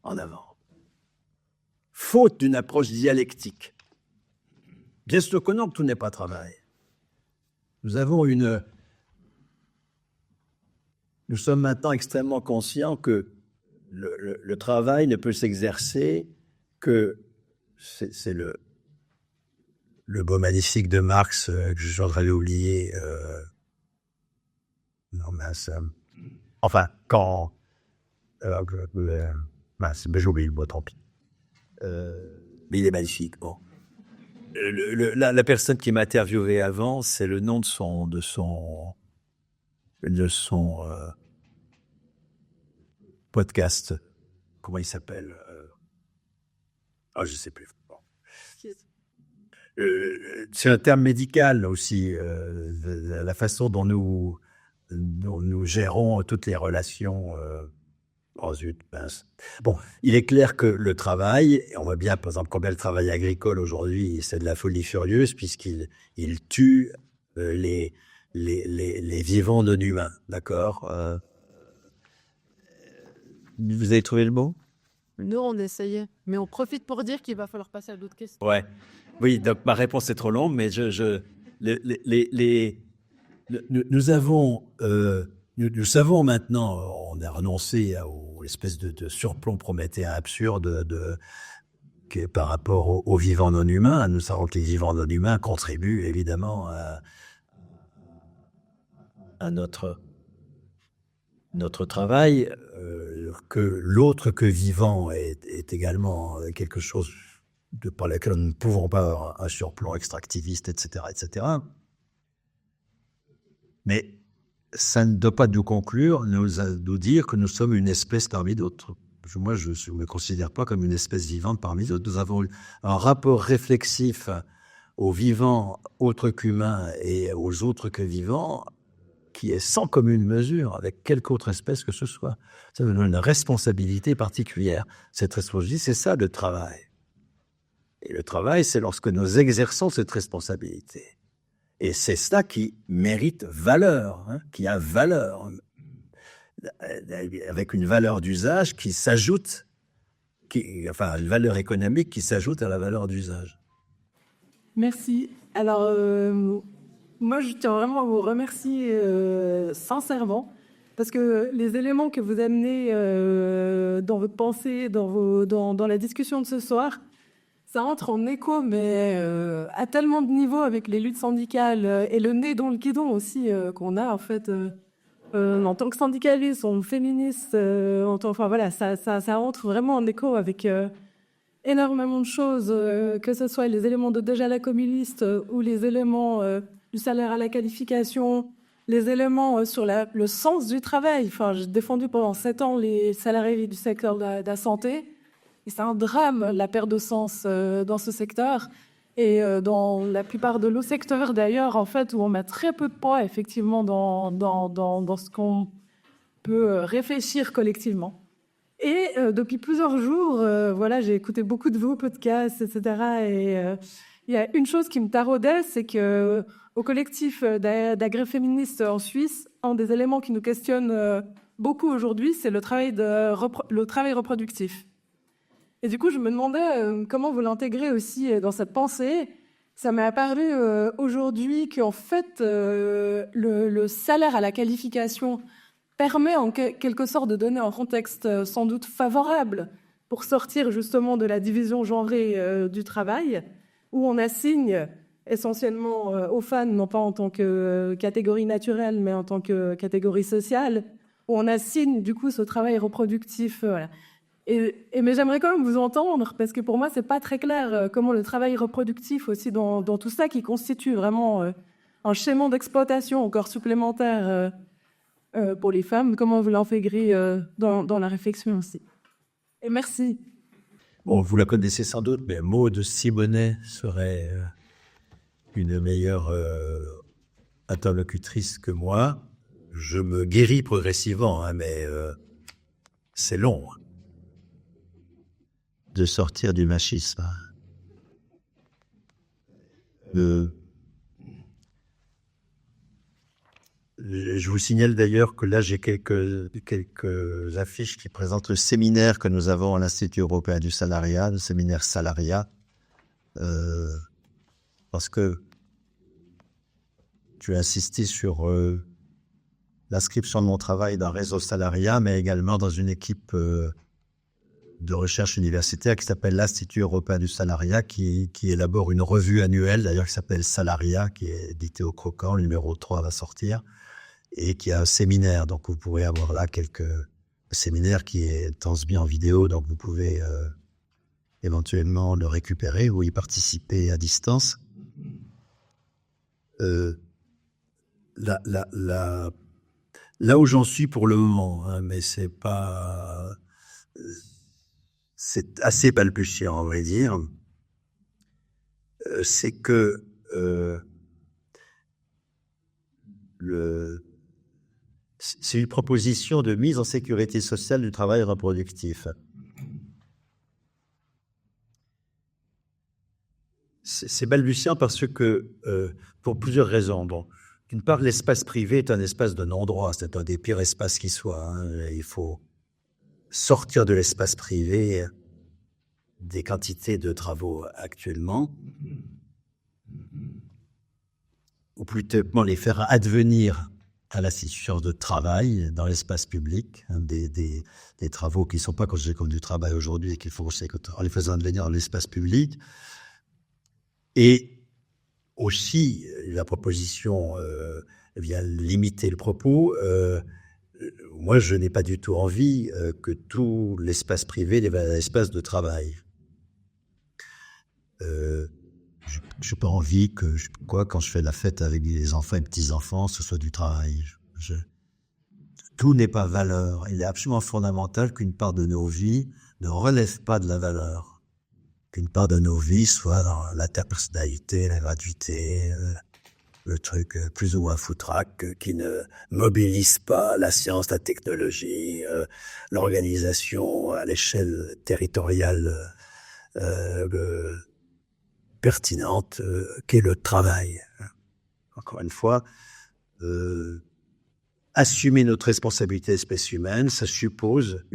en avant. Faute d'une approche dialectique. Bien sûr que non, que tout n'est pas travail. Nous sommes maintenant extrêmement conscients que le travail ne peut s'exercer que, c'est le beau magnifique de Marx que je suis en train d'oublier. Non, mais ça... Enfin, quand... j'ai oublié le mot, tant pis. Mais il est magnifique. Bon. La personne qui m'a interviewé avant, c'est le nom de son podcast. Comment il s'appelle? Je sais plus. Bon. C'est un terme médical aussi, la façon dont nous gérons toutes les relations. Oh zut, mince. Bon, il est clair que le travail, et on voit bien par exemple combien le travail agricole aujourd'hui, c'est de la folie furieuse puisqu'il tue les vivants non humains, d'accord Vous avez trouvé le mot? Nous, on essayait, mais on profite pour dire qu'il va falloir passer à d'autres questions. Ouais. Oui, donc ma réponse est trop longue, mais nous savons maintenant, on a renoncé aux espèces de surplomb prométhéen absurde par rapport aux vivants non humains. Nous savons que les vivants non humains contribuent évidemment à notre travail, que l'autre que vivant est également quelque chose par lequel nous ne pouvons pas avoir un surplomb extractiviste, etc., etc. Mais ça ne doit pas nous conclure, nous dire que nous sommes une espèce parmi d'autres. Moi, je ne me considère pas comme une espèce vivante parmi d'autres. Nous avons un rapport réflexif aux vivants autres qu'humains et aux autres que vivants qui est sans commune mesure avec quelque autre espèce que ce soit. Ça nous donne une responsabilité particulière. Cette responsabilité, c'est ça le travail. Et le travail, c'est lorsque nous exerçons cette responsabilité. Et c'est ça qui mérite valeur, qui a valeur, avec une valeur d'usage qui s'ajoute une valeur économique qui s'ajoute à la valeur d'usage. Merci. Alors, moi, je tiens vraiment à vous remercier sincèrement, parce que les éléments que vous amenez dans votre pensée, dans la discussion de ce soir, ça entre en écho, mais à tellement de niveaux avec les luttes syndicales et le nez dans le guidon aussi qu'on a, en fait, en tant que syndicaliste, en féministe, enfin voilà, ça entre vraiment en écho avec énormément de choses, que ce soit les éléments de déjà la communiste ou les éléments du salaire à la qualification, les éléments sur le sens du travail. Enfin, j'ai défendu pendant 7 ans les salariés du secteur de la santé. Et c'est un drame, la perte de sens dans ce secteur. Et dans la plupart de nos secteurs, d'ailleurs, en fait, où on met très peu de poids, effectivement, dans ce qu'on peut réfléchir collectivement. Et depuis plusieurs jours, voilà, j'ai écouté beaucoup de vos podcasts, etc. Et il y a une chose qui me taraudait, c'est que au collectif d'agri-féministes en Suisse, un des éléments qui nous questionne beaucoup aujourd'hui, c'est le travail reproductif. Et du coup, je me demandais comment vous l'intégrez aussi dans cette pensée. Ça m'est apparu aujourd'hui qu'en fait, le salaire à la qualification permet en quelque sorte de donner un contexte sans doute favorable pour sortir justement de la division genrée du travail, où on assigne essentiellement aux femmes, non pas en tant que catégorie naturelle, mais en tant que catégorie sociale, où on assigne du coup ce travail reproductif. Voilà. Mais j'aimerais quand même vous entendre, parce que pour moi, c'est pas très clair comment le travail reproductif aussi dans tout ça, qui constitue vraiment un schéma d'exploitation encore supplémentaire pour les femmes, comment vous l'intégrez dans la réflexion aussi. Et merci. Bon, vous la connaissez sans doute, mais Maud Simonet serait une meilleure interlocutrice que moi. Je me guéris progressivement, hein, mais c'est long de sortir du machisme. Je vous signale d'ailleurs que là, j'ai quelques affiches qui présentent le séminaire que nous avons à l'Institut européen du salariat, le séminaire Salariat, parce que tu as insisté sur l'inscription de mon travail dans un réseau salariat, mais également dans une équipe de recherche universitaire qui s'appelle l'Institut européen du salariat, qui élabore une revue annuelle, d'ailleurs, qui s'appelle Salariat, qui est édité au Croquant, le numéro 3 va sortir, et qui a un séminaire. Donc, vous pourrez avoir là quelques séminaires qui est transmis en vidéo, donc vous pouvez éventuellement le récupérer ou y participer à distance. Là où j'en suis pour le moment, hein, mais c'est assez balbutiant, on va dire, c'est que c'est une proposition de mise en sécurité sociale du travail reproductif. C'est balbutiant parce que, pour plusieurs raisons. Bon, d'une part, l'espace privé est un espace de non-droit, c'est un des pires espaces qui soit. Hein. Il faut sortir de l'espace privé des quantités de travaux actuellement, ou plutôt les faire advenir à l'institution de travail dans l'espace public, hein, des travaux qui ne sont pas considérés comme du travail aujourd'hui et qu'il faut en les faisant advenir dans l'espace public. Et aussi, la proposition vient limiter le propos. Moi, je n'ai pas du tout envie que tout l'espace privé devienne un espace de travail. Je n'ai pas envie que, quand je fais la fête avec les enfants et petits-enfants, ce soit du travail. Tout n'est pas valeur. Il est absolument fondamental qu'une part de nos vies ne relève pas de la valeur. Qu'une part de nos vies soit dans l'interpersonnalité, la gratuité, le truc plus ou moins foutraque, qui ne mobilise pas la science, la technologie, l'organisation à l'échelle territoriale pertinente, qu'est le travail. Encore une fois, assumer notre responsabilité d'espèce humaine, ça suppose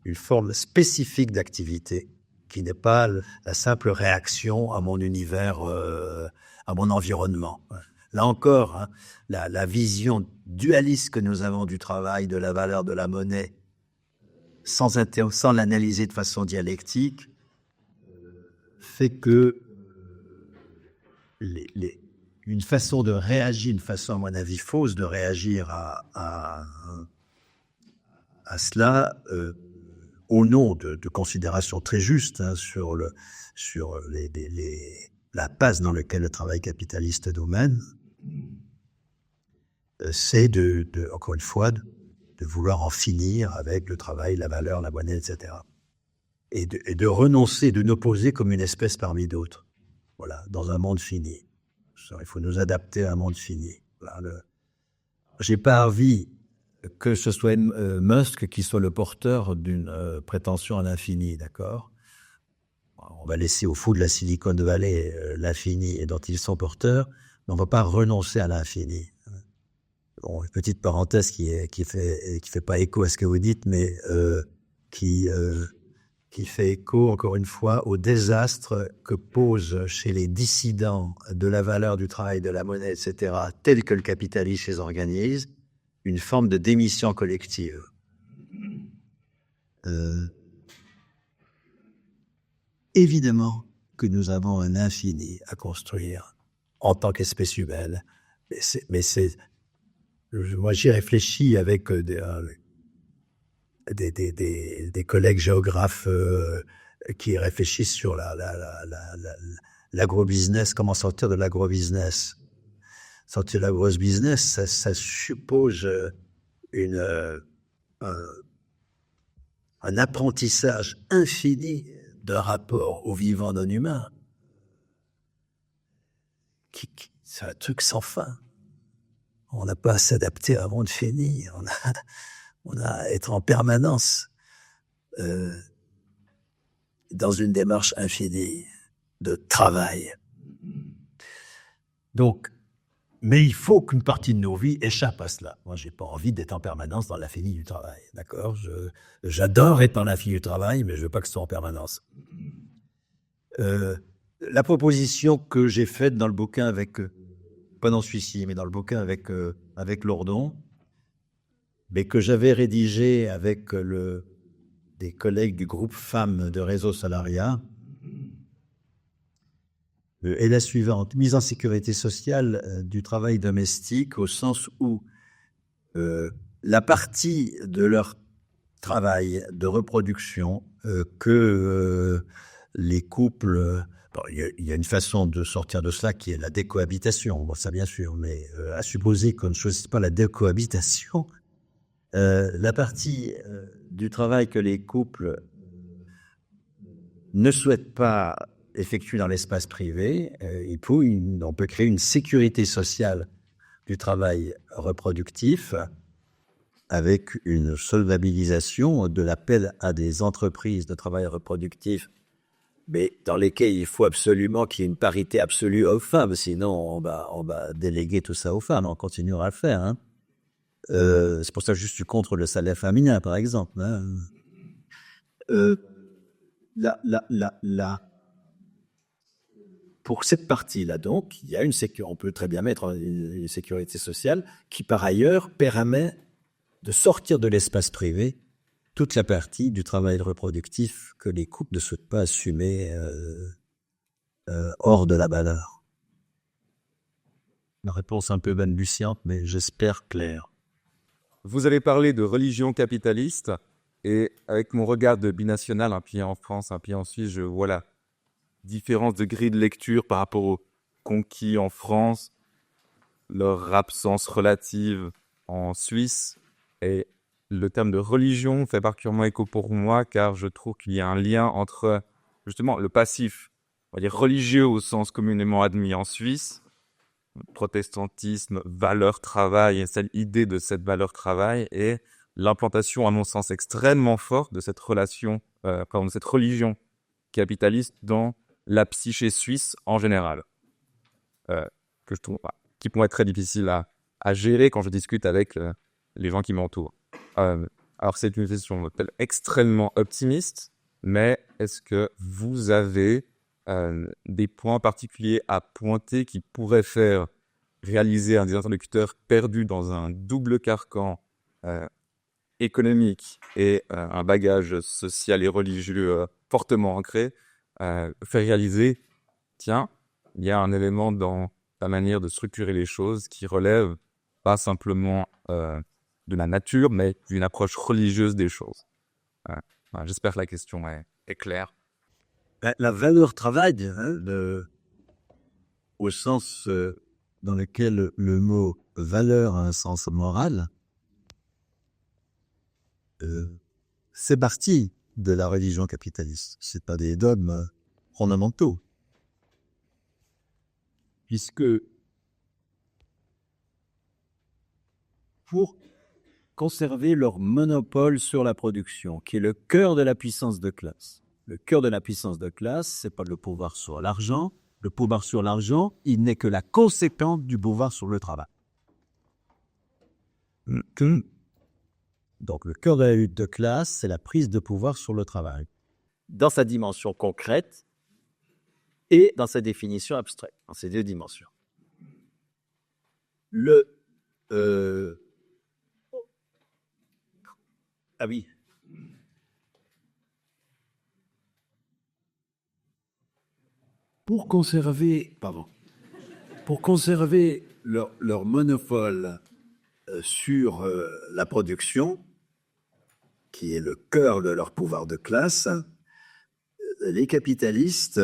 une forme spécifique d'activité qui n'est pas la simple réaction à mon univers, à mon environnement. Là encore, hein, la vision dualiste que nous avons du travail, de la valeur de la monnaie, sans l'analyser de façon dialectique, fait que une façon de réagir, une façon, à mon avis, fausse de réagir à cela, au nom de considérations très justes hein, sur la passe dans laquelle le travail capitaliste nous mène, c'est encore une fois, de vouloir en finir avec le travail, la valeur, la monnaie, etc. Et de renoncer, de nous poser comme une espèce parmi d'autres. Voilà, dans un monde fini. Il faut nous adapter à un monde fini. Voilà, j'ai pas envie que ce soit Musk qui soit le porteur d'une prétention à l'infini, d'accord ? On va laisser au fou de la Silicon Valley l'infini et dont ils sont porteurs, mais on ne va pas renoncer à l'infini. Bon, une petite parenthèse qui fait pas écho à ce que vous dites, mais qui fait écho, encore une fois, au désastre que pose chez les dissidents de la valeur du travail, de la monnaie, etc., tel que le capitalisme les organise, une forme de démission collective. Évidemment que nous avons un infini à construire en tant qu'espèce humaine, mais moi j'y réfléchis avec des collègues géographes qui réfléchissent sur l'agrobusiness, comment sortir de l'agrobusiness. Sortir de l'agrobusiness, ça suppose un apprentissage infini de rapport au vivant non humain. C'est un truc sans fin. On n'a pas à s'adapter à un monde fini. On a à être en permanence dans une démarche infinie de travail. Donc, mais il faut qu'une partie de nos vies échappe à cela. Moi, j'ai pas envie d'être en permanence dans l'infini du travail, d'accord ? J'adore être dans l'infini du travail, mais je veux pas que ce soit en permanence. La proposition que j'ai faite dans le bouquin pas dans celui-ci, mais dans le bouquin avec Lordon, mais que j'avais rédigé avec des collègues du groupe femmes de Réseau Salariat, est la suivante. Mise en sécurité sociale du travail domestique au sens où la partie de leur travail de reproduction que les couples... il y a une façon de sortir de cela qui est la décohabitation, bon, ça bien sûr, mais à supposer qu'on ne choisisse pas la décohabitation, la partie du travail que les couples ne souhaitent pas effectuer dans l'espace privé, on peut créer une sécurité sociale du travail reproductif avec une solvabilisation de l'appel à des entreprises de travail reproductif, mais dans lesquelles il faut absolument qu'il y ait une parité absolue hommes-femmes, sinon on va déléguer tout ça aux femmes, on continuera à le faire. Hein. C'est pour ça que je suis contre le salaire féminin, par exemple. Hein. Pour cette partie-là, donc, il y a on peut très bien mettre une sécurité sociale qui, par ailleurs, permet de sortir de l'espace privé toute la partie du travail reproductif que les couples ne souhaitent pas assumer hors de la valeur. Une réponse un peu balbutiante, mais j'espère claire. Vous avez parlé de religion capitaliste, et avec mon regard de binational, un pied en France, un pied en Suisse, je vois la différence de grille de lecture par rapport aux conquis en France, leur absence relative en Suisse, et le terme de religion fait particulièrement écho pour moi, car je trouve qu'il y a un lien entre, justement, le passif, on va dire religieux au sens communément admis en Suisse, protestantisme, valeur travail, et cette idée de cette valeur travail, et l'implantation, à mon sens, extrêmement forte de cette relation, de cette religion capitaliste dans la psyché suisse en général, que je trouve, qui pourrait être très difficile à gérer quand je discute avec les gens qui m'entourent. Alors, c'est une question extrêmement optimiste, mais est-ce que vous avez des points particuliers à pointer qui pourraient faire réaliser un des interlocuteurs perdu dans un double carcan économique et un bagage social et religieux fortement ancré, faire réaliser, tiens, il y a un élément dans la manière de structurer les choses qui relève pas simplement de la nature, mais d'une approche religieuse des choses. Voilà, j'espère que la question est claire. La valeur travail, au sens dans lequel le mot valeur a un sens moral, c'est parti de la religion capitaliste. C'est pas des dogmes fondamentaux. Puisque pour conserver leur monopole sur la production, qui est le cœur de la puissance de classe. Le cœur de la puissance de classe, c'est pas le pouvoir sur l'argent. Le pouvoir sur l'argent, il n'est que la conséquence du pouvoir sur le travail. Donc, le cœur de la lutte de classe, c'est la prise de pouvoir sur le travail, dans sa dimension concrète et dans sa définition abstraite, dans ces deux dimensions. Ah oui. Pour conserver leur monopole sur la production, qui est le cœur de leur pouvoir de classe, les capitalistes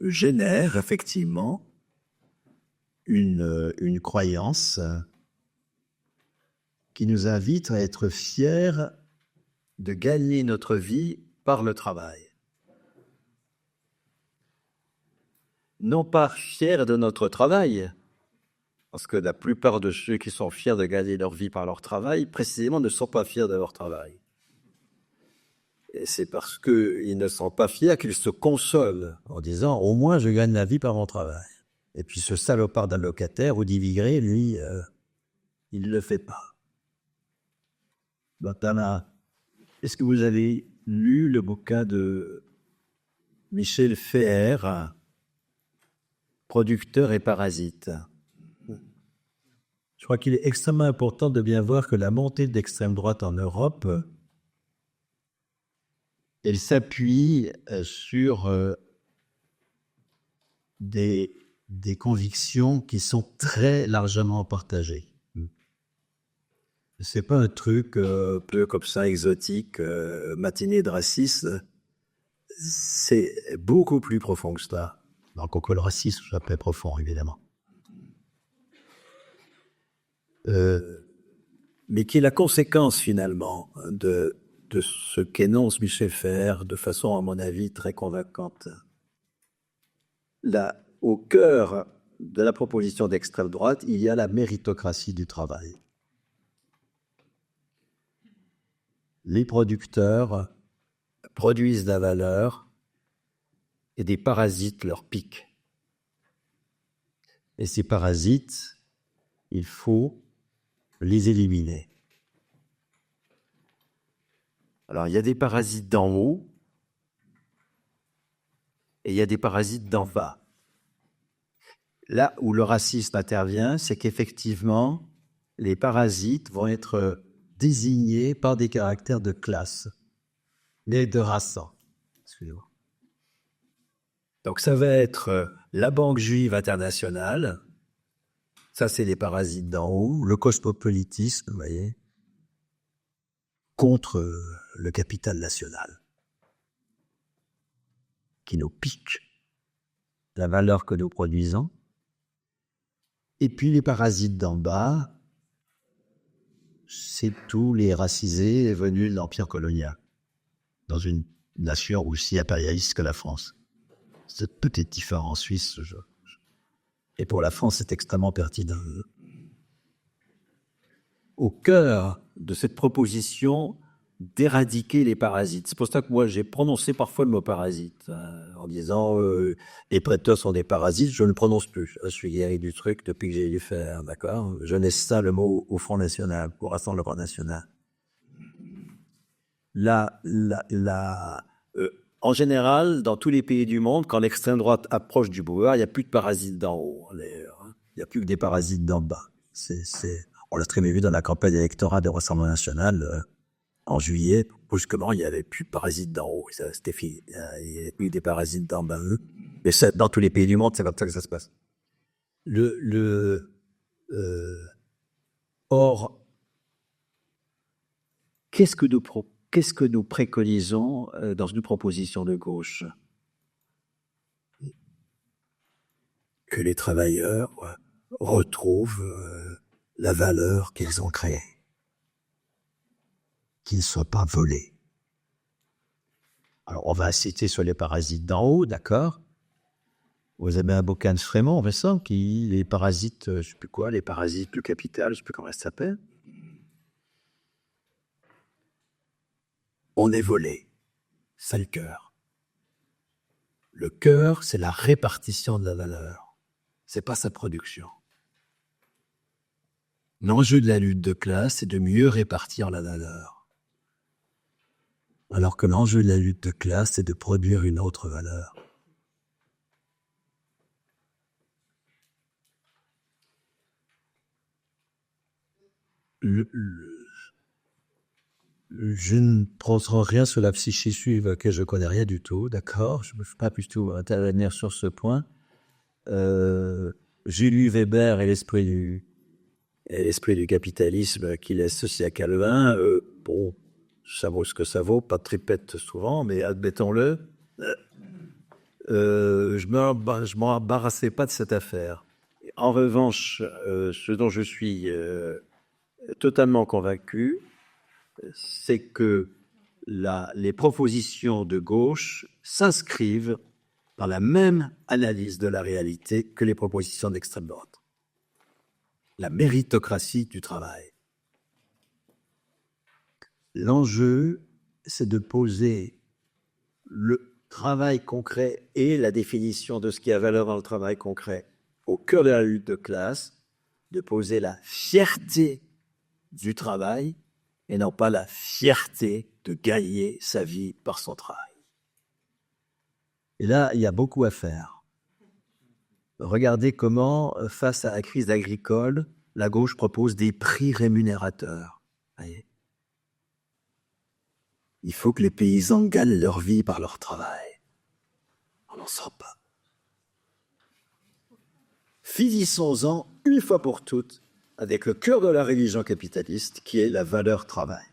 génèrent effectivement une croyance qui nous invite à être fiers de gagner notre vie par le travail. Non pas fiers de notre travail, parce que la plupart de ceux qui sont fiers de gagner leur vie par leur travail, précisément, ne sont pas fiers de leur travail. Et c'est parce qu'ils ne sont pas fiers qu'ils se consolent en disant « au moins je gagne la vie par mon travail ». Et puis ce salopard d'allocataire ou d'immigré, lui, il ne le fait pas. Est-ce que vous avez lu le bouquin de Michel Feher, Producteur et parasite? Je crois qu'il est extrêmement important de bien voir que la montée de l'extrême droite en Europe, elle s'appuie sur des convictions qui sont très largement partagées. C'est pas un truc un peu comme ça exotique, matinée de racisme. C'est beaucoup plus profond que cela. Donc, le racisme, c'est très profond, évidemment. Mais qui est la conséquence, finalement, de ce qu'énonce Michel Feher de façon, à mon avis, très convaincante. Là, au cœur de la proposition d'extrême droite, il y a la méritocratie du travail. Les producteurs produisent de la valeur et des parasites leur piquent. Et ces parasites, il faut les éliminer. Alors, il y a des parasites d'en haut et il y a des parasites d'en bas. Là où le racisme intervient, c'est qu'effectivement, les parasites vont être désignés par des caractères de classe, mais de race. Excusez-moi. Donc, ça va être la Banque juive internationale. Ça, c'est les parasites d'en haut. Le cosmopolitisme, vous voyez, contre le capital national, qui nous pique la valeur que nous produisons. Et puis, les parasites d'en bas, c'est tous les racisés venus de l'Empire colonial, dans une nation aussi impérialiste que la France. C'est peut-être différent en Suisse, et pour la France, c'est extrêmement pertinent. Au cœur de cette proposition d'éradiquer les parasites. C'est pour ça que moi, j'ai prononcé parfois le mot parasite, en disant les prêteurs sont des parasites, je ne le prononce plus. Je suis guéri du truc depuis que j'ai dû faire, d'accord? Je laisse ça le mot au Front National, au Rassemblement National. En général, dans tous les pays du monde, quand l'extrême droite approche du pouvoir, il n'y a plus de parasites d'en haut. Il n'y a plus que des parasites d'en bas. On l'a très bien vu dans la campagne électorale du Rassemblement National. En juillet, brusquement, il n'y avait plus de parasites d'en haut. C'était fini. Il n'y avait plus des parasites d'en bas. Mais ça, dans tous les pays du monde, c'est comme ça que ça se passe. Or, qu'est-ce que nous préconisons dans une proposition de gauche? Que les travailleurs retrouvent la valeur qu'ils ont créée. Qu'ils ne soient pas volés. Alors, on va citer sur les parasites d'en haut, d'accord? Vous avez un bouquin de Frémont, Vincent, qui les parasites, je ne sais plus quoi, les parasites du capital, je ne sais plus comment ça s'appelle. On est volé. C'est le cœur. Le cœur, c'est la répartition de la valeur. C'est pas sa production. L'enjeu de la lutte de classe, c'est de mieux répartir la valeur. Alors que l'enjeu de la lutte de classe, c'est de produire une autre valeur. Je ne prononcerai rien sur la psyché juive, que je connais rien du tout, d'accord? Je ne peux pas du tout intervenir sur ce point. J'ai lu Weber et l'esprit du capitalisme qu'il associé à Calvin. Bon, ça vaut ce que ça vaut, pas de tripette souvent, mais admettons-le. Je m'en embarrassais pas de cette affaire. En revanche, ce dont je suis totalement convaincu, c'est que les propositions de gauche s'inscrivent dans la même analyse de la réalité que les propositions d'extrême droite. La méritocratie du travail. L'enjeu, c'est de poser le travail concret et la définition de ce qui a valeur dans le travail concret au cœur de la lutte de classe, de poser la fierté du travail et non pas la fierté de gagner sa vie par son travail. Et là, il y a beaucoup à faire. Regardez comment, face à la crise agricole, la gauche propose des prix rémunérateurs. Voyez, il faut que les paysans gagnent leur vie par leur travail. On n'en sort pas. Finissons-en une fois pour toutes avec le cœur de la religion capitaliste qui est la valeur travail.